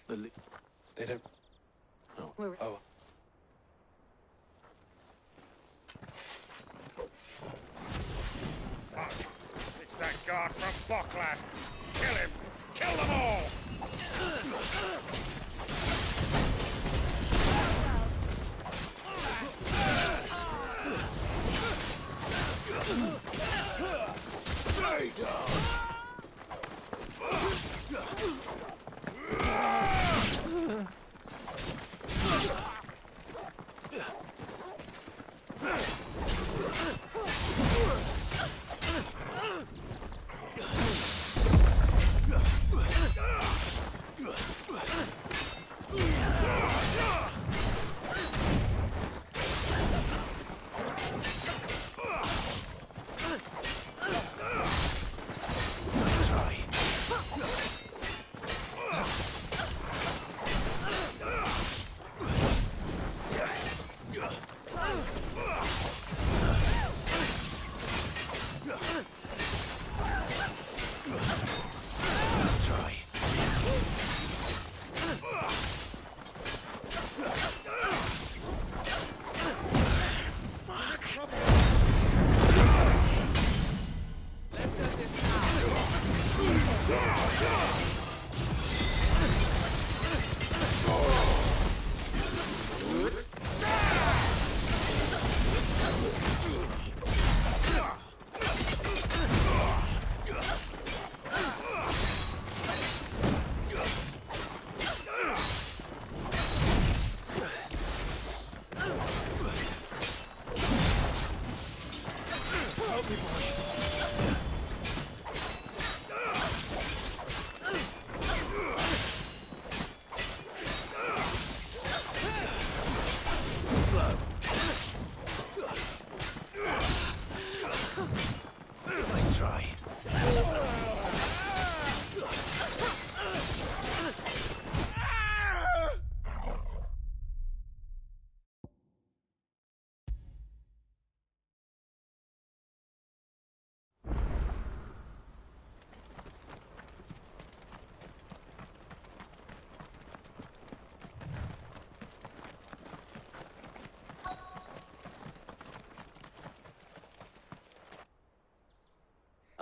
They don't... We're... Oh. Fuck! It's that guard from Bocklad! Kill him! Kill them all! Stay down!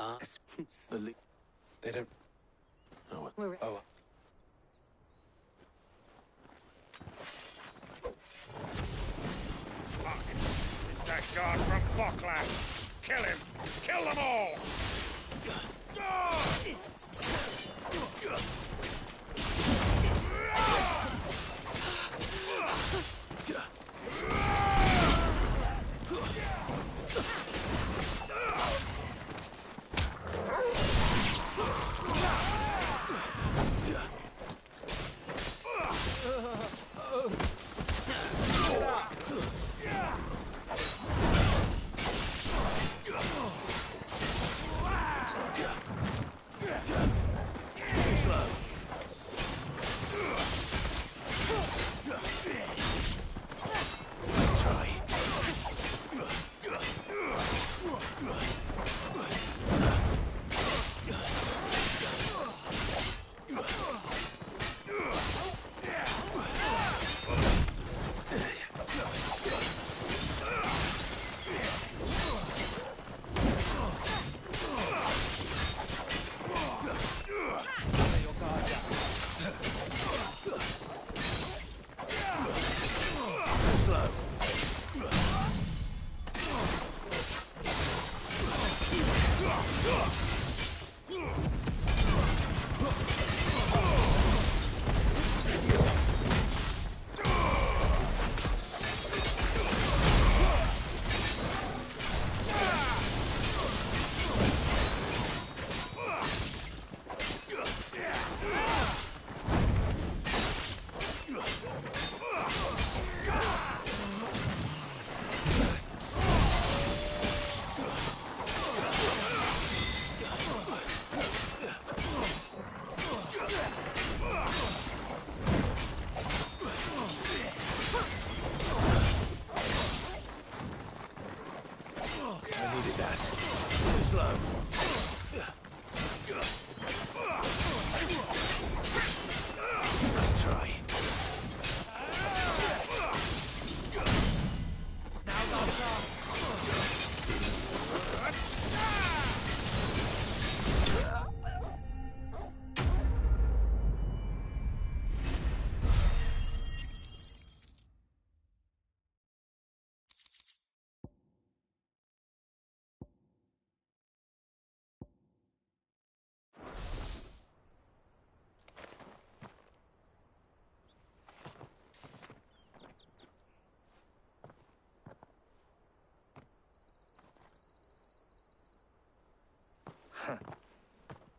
pass. They don't... Oh, We're... Oh. Fuck! It's that guard from Boklat! Kill him! Kill them all!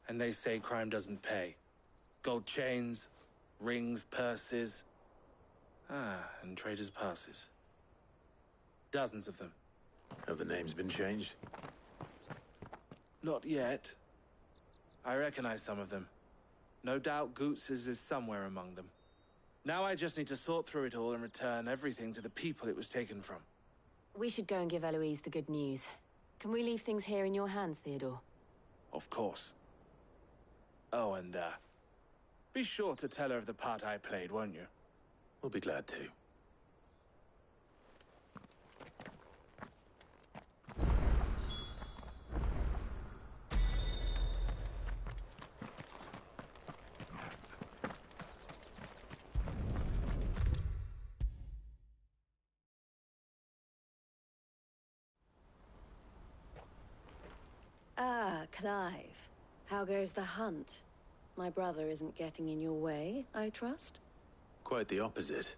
And they say crime doesn't pay. Gold chains, rings, purses. And traders' passes. Dozens of them. Have the names been changed? Not yet. I recognize some of them. No doubt Goots's is somewhere among them. Now I just need to sort through it all and return everything to the people it was taken from. We should go and give Eloise the good news. Can we leave things here in your hands, Theodore? Of course. Oh, and, be sure to tell her of the part I played, won't you? We'll be glad to. Ah, Clive. How goes the hunt? My brother isn't getting in your way, I trust? Quite the opposite.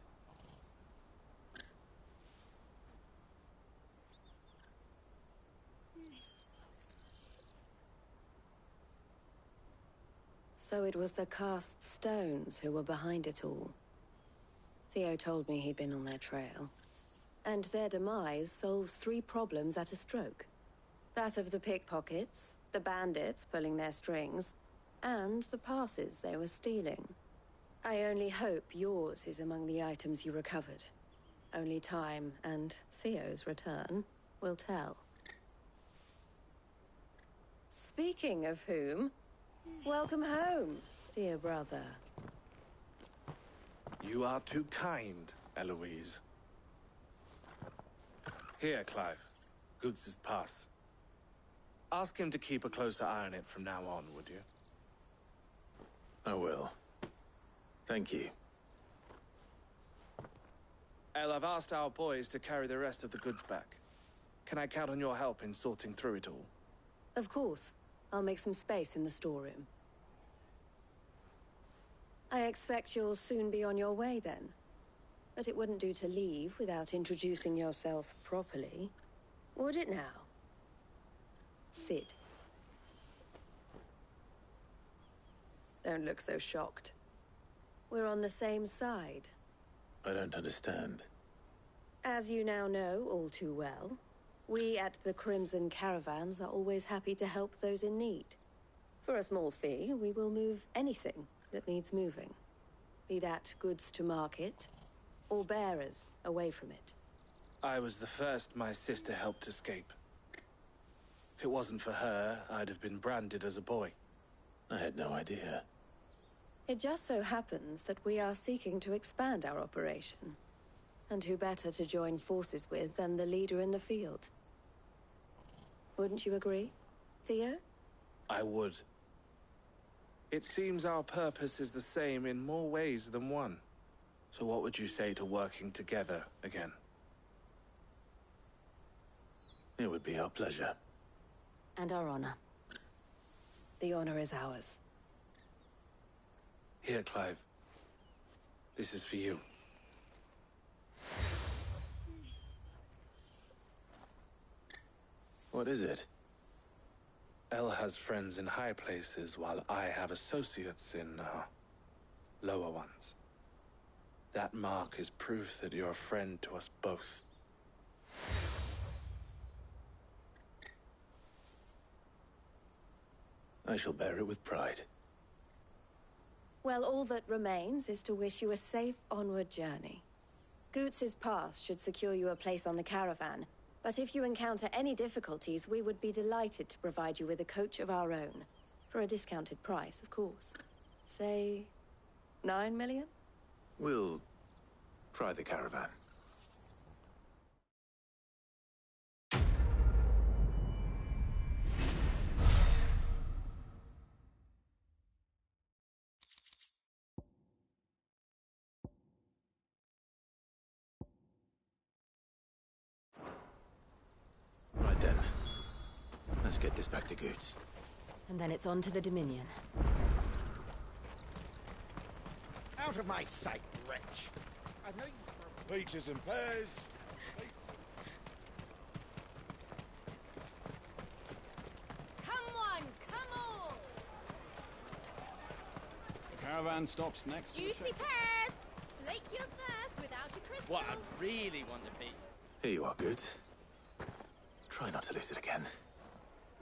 So it was the cast stones who were behind it all. Theo told me he'd been on their trail. And their demise solves 3 problems at a stroke. That of the pickpockets, the bandits pulling their strings, and the passes they were stealing. I only hope yours is among the items you recovered. Only time and Theo's return will tell. Speaking of whom, welcome home, dear brother. You are too kind, Eloise. Here, Clive. Goots's pass. Ask him to keep a closer eye on it from now on, would you? I will. Thank you. El, I've asked our boys to carry the rest of the goods back. Can I count on your help in sorting through it all? Of course. I'll make some space in the storeroom. I expect you'll soon be on your way then. But it wouldn't do to leave without introducing yourself properly. Would it now? Cid. Don't look so shocked. We're on the same side. I don't understand. As you now know all too well, we at the Crimson Caravans are always happy to help those in need. For a small fee, we will move anything that needs moving. Be that goods to market, or bearers away from it. I was the first my sister helped escape. If it wasn't for her, I'd have been branded as a boy. I had no idea. It just so happens that we are seeking to expand our operation. And who better to join forces with than the leader in the field? Wouldn't you agree, Theo? I would. It seems our purpose is the same in more ways than one. So what would you say to working together again? It would be our pleasure. And our honor. The honor is ours. Here, Clive. This is for you. What is it? El has friends in high places, while I have associates in, lower ones. That mark is proof that you're a friend to us both. I shall bear it with pride. Well, all that remains is to wish you a safe onward journey. Goots' pass should secure you a place on the caravan, but if you encounter any difficulties, we would be delighted to provide you with a coach of our own. For a discounted price, of course. Say, 9 million? We'll try the caravan. Right then. Let's get this back to Goots. And then it's on to the Dominion. Out of my sight, wretch! I know you for peaches and pears. Come on, come on! The caravan stops next to the Juicy checkpoint. pears! Slake your thirst without a crystal. What I really want to be. Here you are, Goots. Try not to lose it again.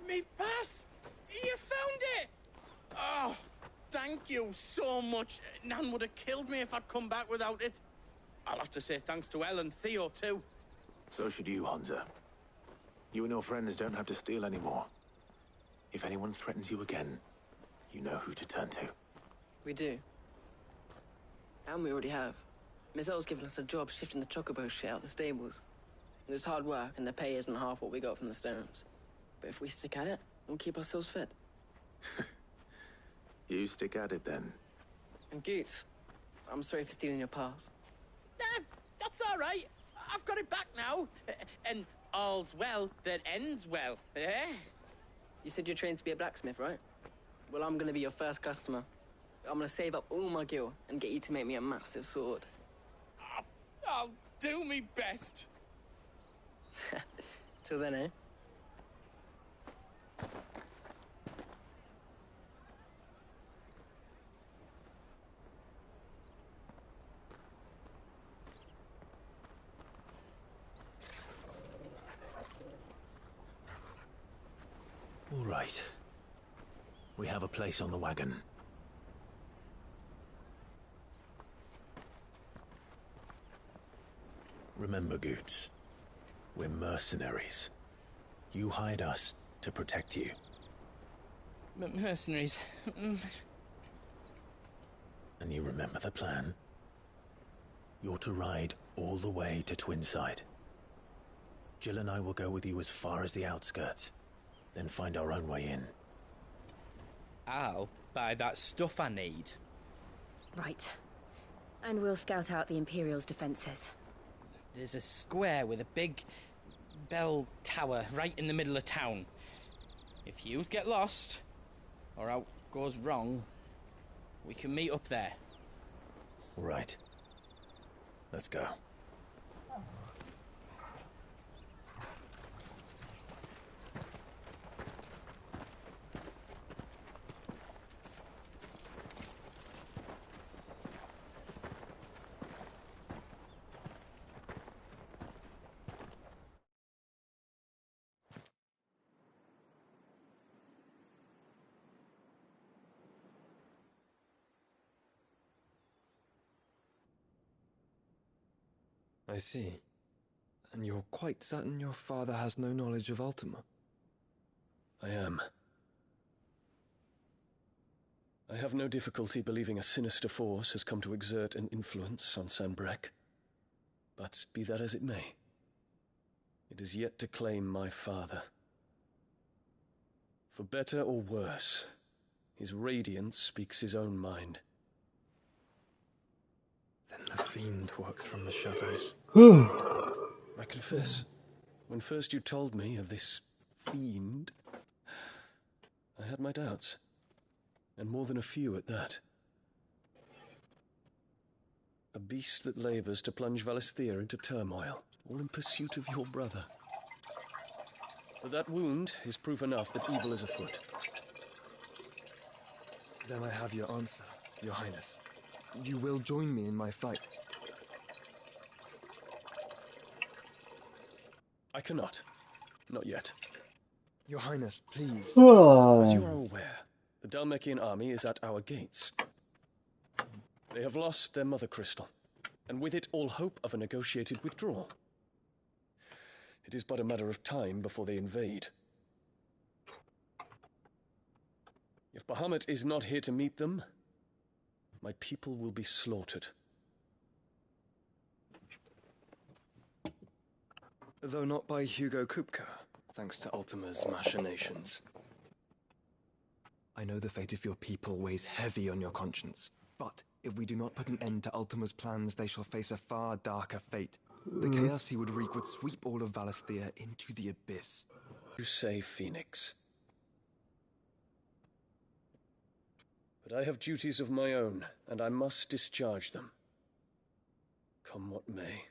Me pass! You found it! Oh, thank you so much. Nan would have killed me if I'd come back without it. I'll have to say thanks to El and Theo, too. So should you, Hansa. You and your friends don't have to steal anymore. If anyone threatens you again, you know who to turn to. We do. And we already have. Miss L's given us a job shifting the chocobo shit out the stables. It's hard work, and the pay isn't half what we got from the Stones. But if we stick at it, we'll keep ourselves fit. You stick at it, then. And Goots, I'm sorry for stealing your pass. That's all right. I've got it back now. And all's well that ends well, eh? You said you're trained to be a blacksmith, right? Well, I'm gonna be your first customer. I'm gonna save up all my gil and get you to make me a massive sword. I'll do me best. Till then, eh? All right. We have a place on the wagon. Remember, Goots, we're mercenaries. You hired us to protect you. Mercenaries. And you remember the plan? You're to ride all the way to Twinside. Jill and I will go with you as far as the outskirts. then find our own way in. I'll buy that stuff I need. Right. And we'll scout out the Imperial's defences. There's a square with a big bell tower right in the middle of town. If you get lost, or out goes wrong, we can meet up there. Right. Let's go. I see. And you're quite certain your father has no knowledge of Ultima? I am. I have no difficulty believing a sinister force has come to exert an influence on Sanbreque. But be that as it may, it is yet to claim my father. For better or worse, his radiance speaks his own mind. Then the fiend works from the shadows. I confess, when first you told me of this fiend, I had my doubts, and more than a few at that. A beast that labours to plunge Valisthea into turmoil, all in pursuit of your brother. But that wound is proof enough that evil is afoot. Then I have your answer, Your Highness. You will join me in my fight. I cannot. Not yet. Your Highness, please. As you are aware, the Dhalmekian army is at our gates. They have lost their mother crystal, and with it all hope of a negotiated withdrawal. It is but a matter of time before they invade. If Bahamut is not here to meet them, my people will be slaughtered. Though not by Hugo Kupka, thanks to Ultima's machinations. I know the fate of your people weighs heavy on your conscience, but if we do not put an end to Ultima's plans, they shall face a far darker fate. The chaos he would wreak would sweep all of Valisthea into the abyss. You say, Phoenix. But I have duties of my own, and I must discharge them. Come what may.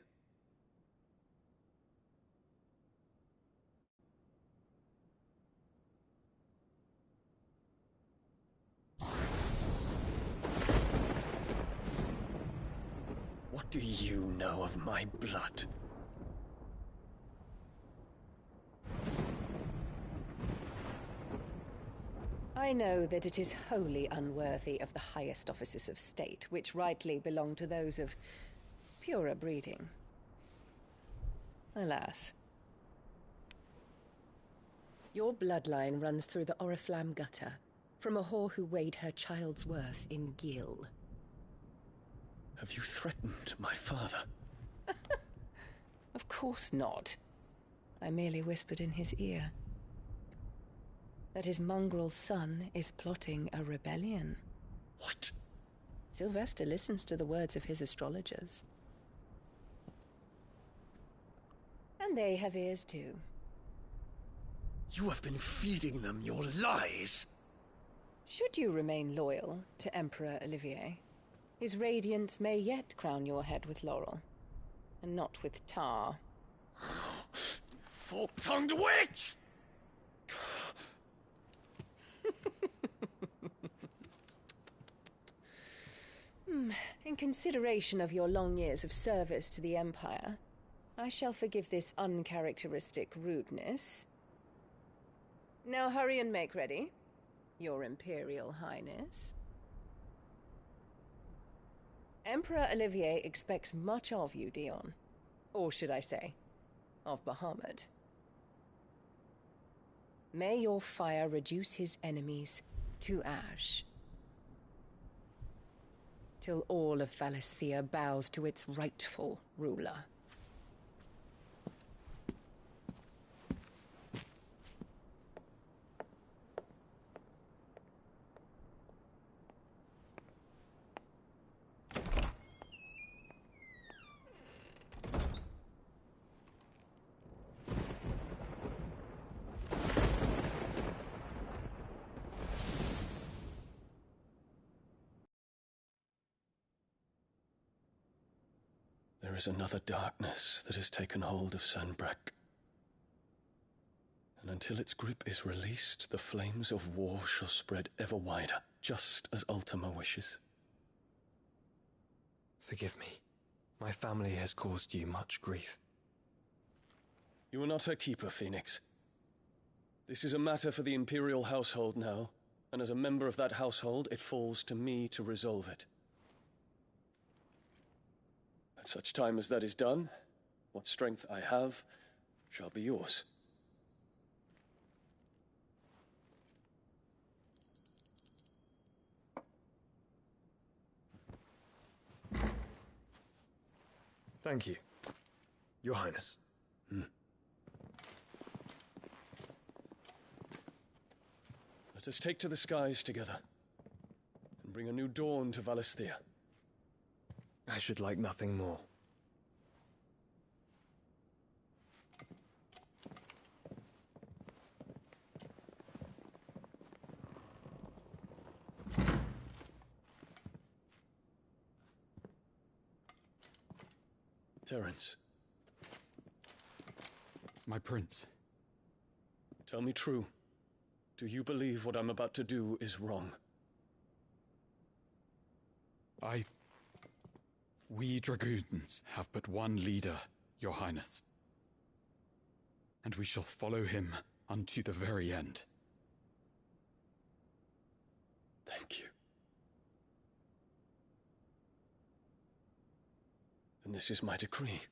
What do you know of my blood? I know that it is wholly unworthy of the highest offices of state, which rightly belong to those of purer breeding. Alas. Your bloodline runs through the Oriflamme gutter, from a whore who weighed her child's worth in gil. Have you threatened my father? Of course not. I merely whispered in his ear that his mongrel son is plotting a rebellion. What? Sylvester listens to the words of his astrologers. And they have ears too. You have been feeding them your lies! Should you remain loyal to Emperor Olivier, his radiance may yet crown your head with laurel, and not with tar. Fork-tongued witch! In consideration of your long years of service to the Empire, I shall forgive this uncharacteristic rudeness. Now hurry and make ready, Your Imperial Highness. Emperor Olivier expects much of you, Dion. Or should I say, of Bahamut. May your fire reduce his enemies to ash, till all of Valisthea bows to its rightful ruler. is another darkness that has taken hold of Sanbreque. And until its grip is released, the flames of war shall spread ever wider, just as Ultima wishes. Forgive me. My family has caused you much grief. You are not her keeper, Phoenix. This is a matter for the Imperial household now, and as a member of that household, it falls to me to resolve it. At such time as that is done, what strength I have shall be yours. Thank you, Your Highness. Let us take to the skies together, and bring a new dawn to Valisthea. I should like nothing more. Terence. My prince. Tell me true. Do you believe what I'm about to do is wrong? We dragoons have but one leader, Your Highness. And we shall follow him unto the very end. Thank you. And this is my decree.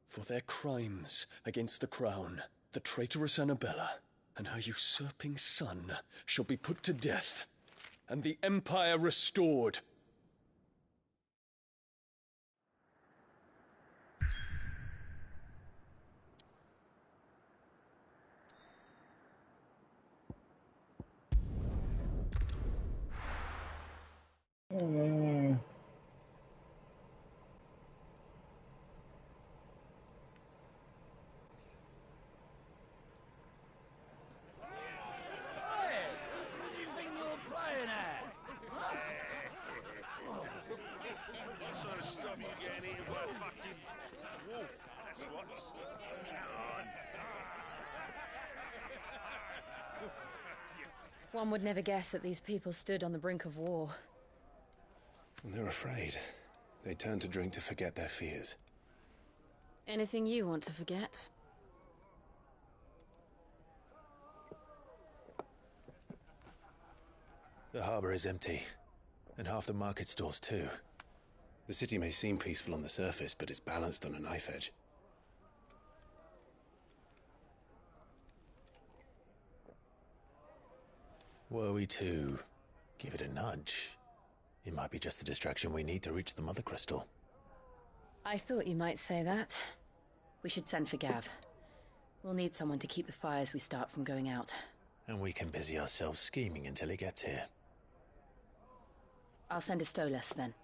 For their crimes against the crown, the traitorous Annabella and her usurping son shall be put to death, and the Empire restored. One would never guess that these people stood on the brink of war. When they're afraid, they turn to drink to forget their fears. Anything you want to forget? The harbor is empty, and half the market stalls too. The city may seem peaceful on the surface, but it's balanced on a knife edge. Were we to give it a nudge, it might be just the distraction we need to reach the Mother Crystal. I thought you might say that. We should send for Gav. We'll need someone to keep the fires we start from going out. And we can busy ourselves scheming until he gets here. I'll send a Stolas then.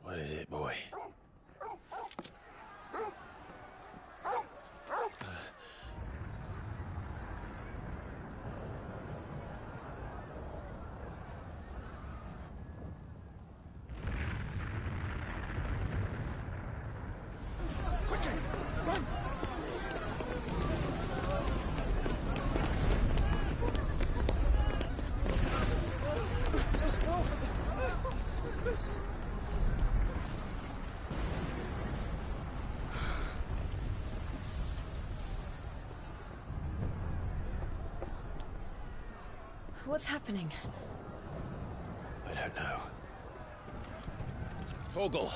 What is it, boy? Quickly! Run! What's happening? I don't know. Torgal!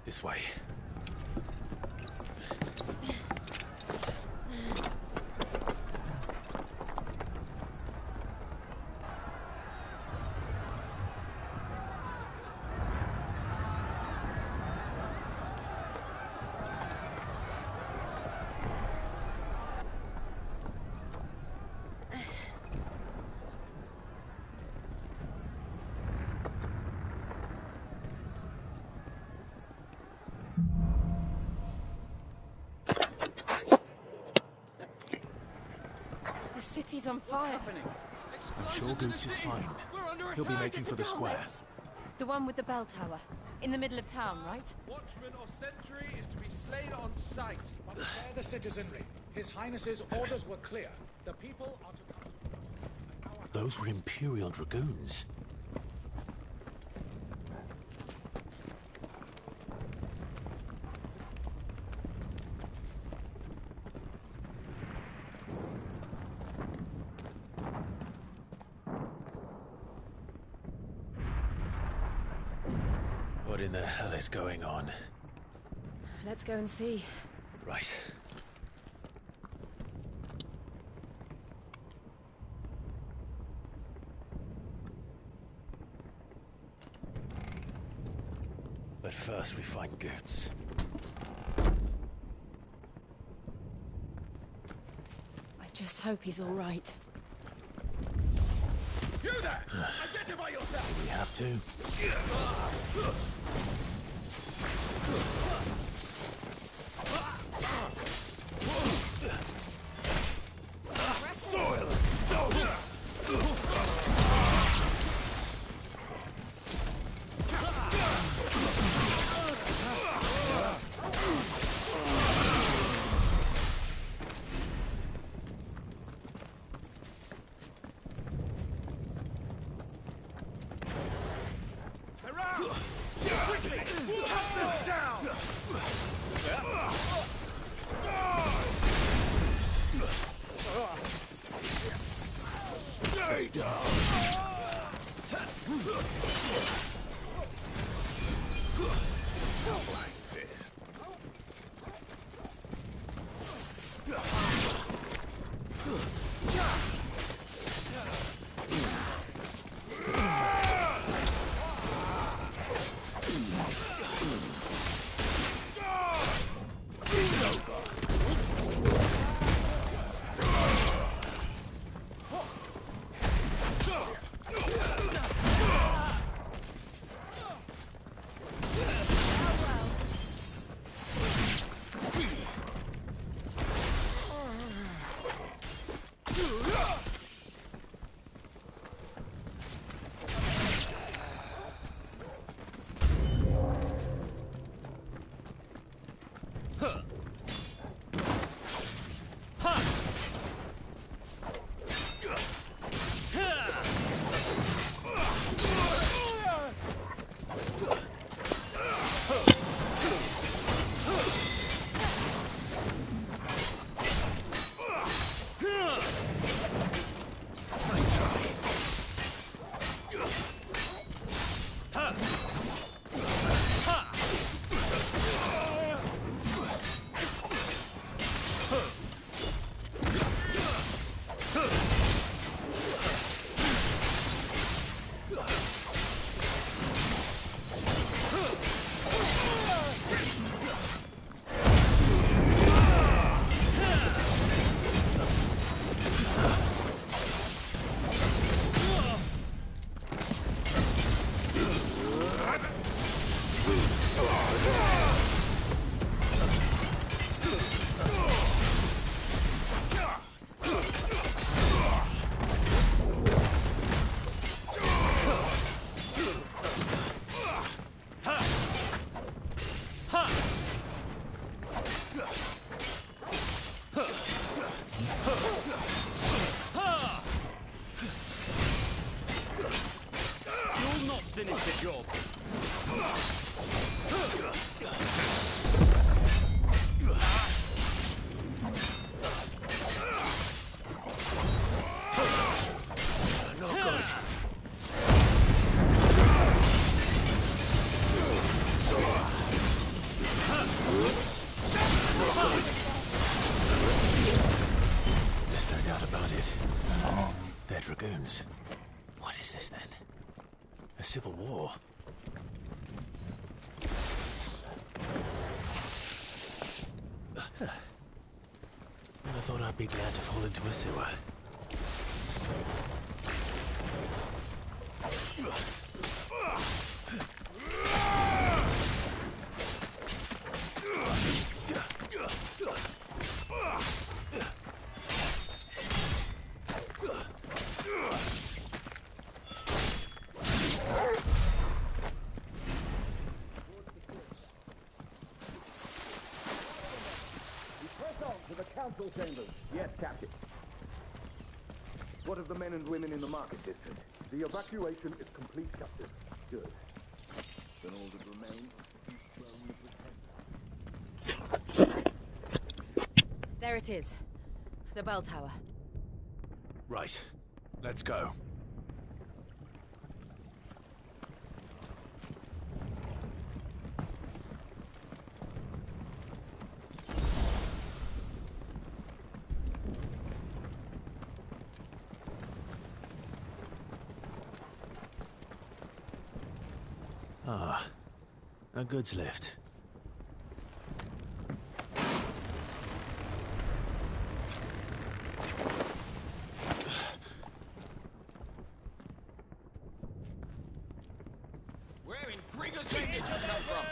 This way. city's on fire. I'm sure Goots is fine. He'll be making for the square. The one with the bell tower. In the middle of town, right? Watchman or sentry is to be slain on sight. But spare the citizenry. His Highness's orders were clear. The people are to come to... Those were Imperial Dragoons. What in the hell is going on? Let's go and see. Right. But first we find Goots. I just hope he's all right. You there! Identify yourself! We have to. Soil and stone! Stay down! Not like this. Dragoons. What is this then? A civil war? Never thought I'd be glad to fall into a sewer. Council chambers. Yes, Captain. What of the men and women in the market district? The evacuation is complete, Captain. Good. Then all that remains is to There it is. The bell tower. Right. Let's go. Ah, a goods lift. Where in Grigger's name did you come from?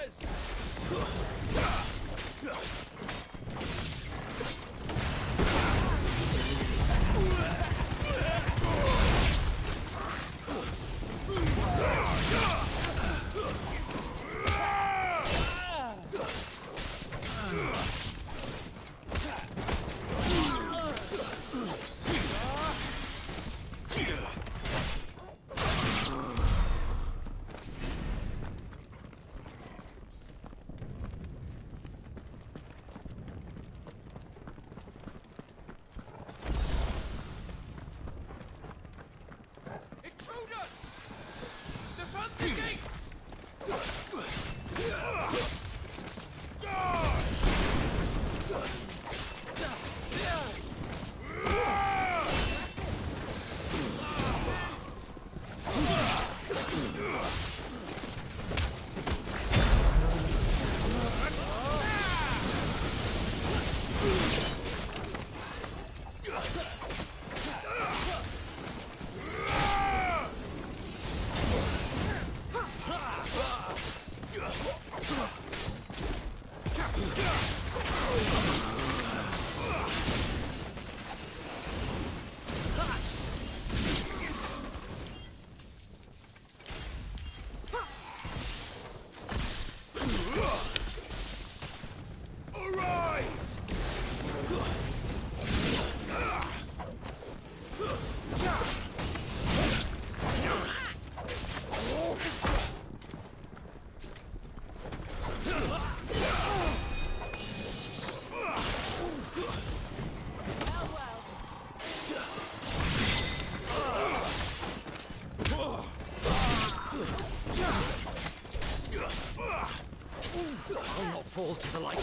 I'll not fall to the light.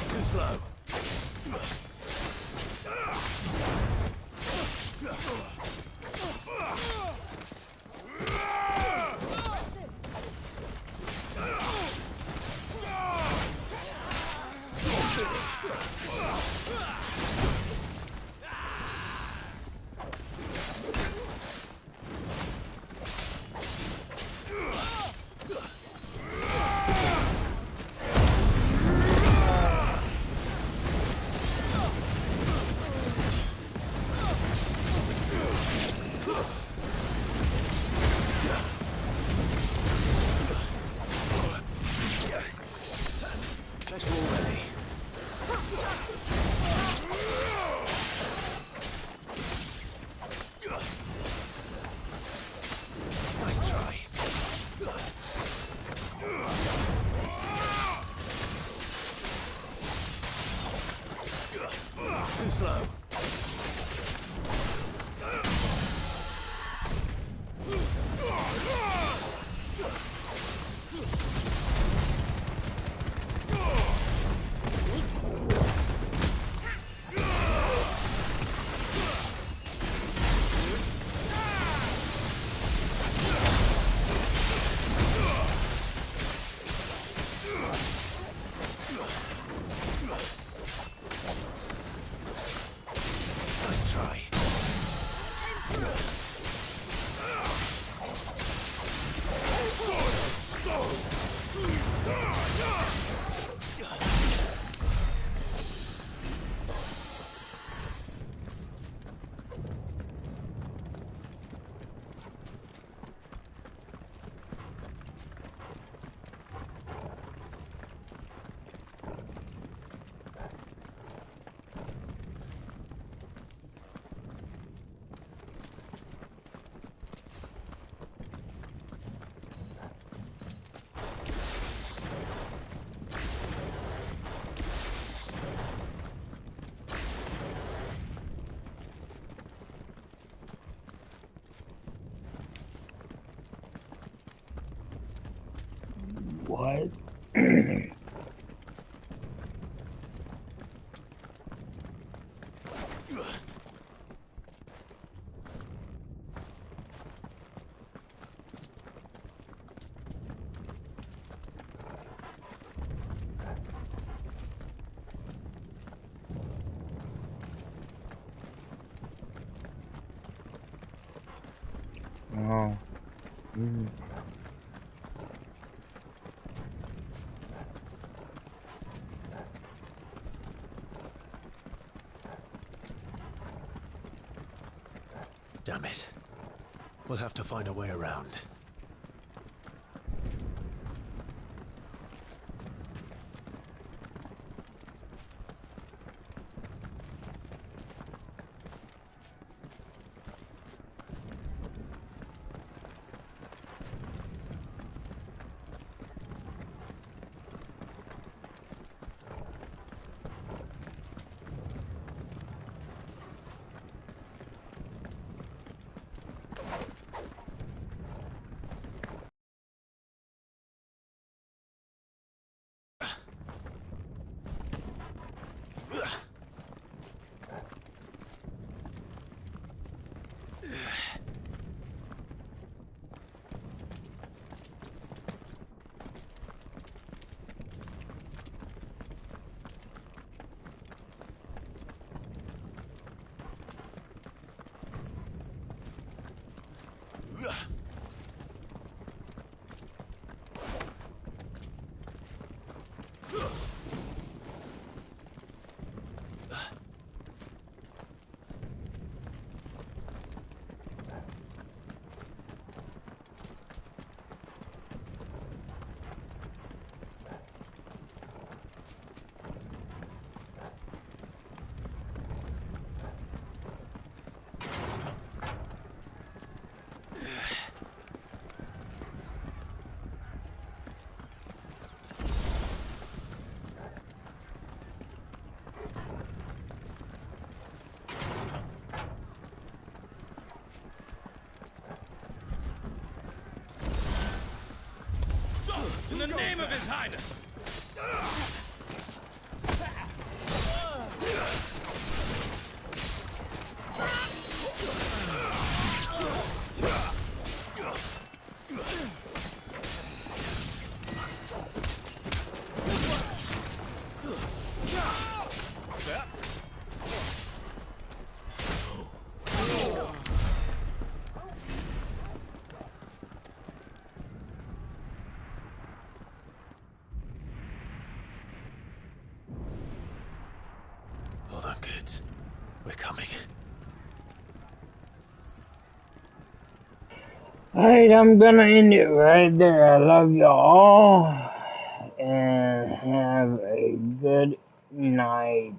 Too slow. Nice try. Too slow. What? Oh. Mm. Damn it. We'll have to find a way around. In the name of His Highness! Hold on, kids. We're coming. Alright, I'm gonna end it right there. I love you all, and have a good night.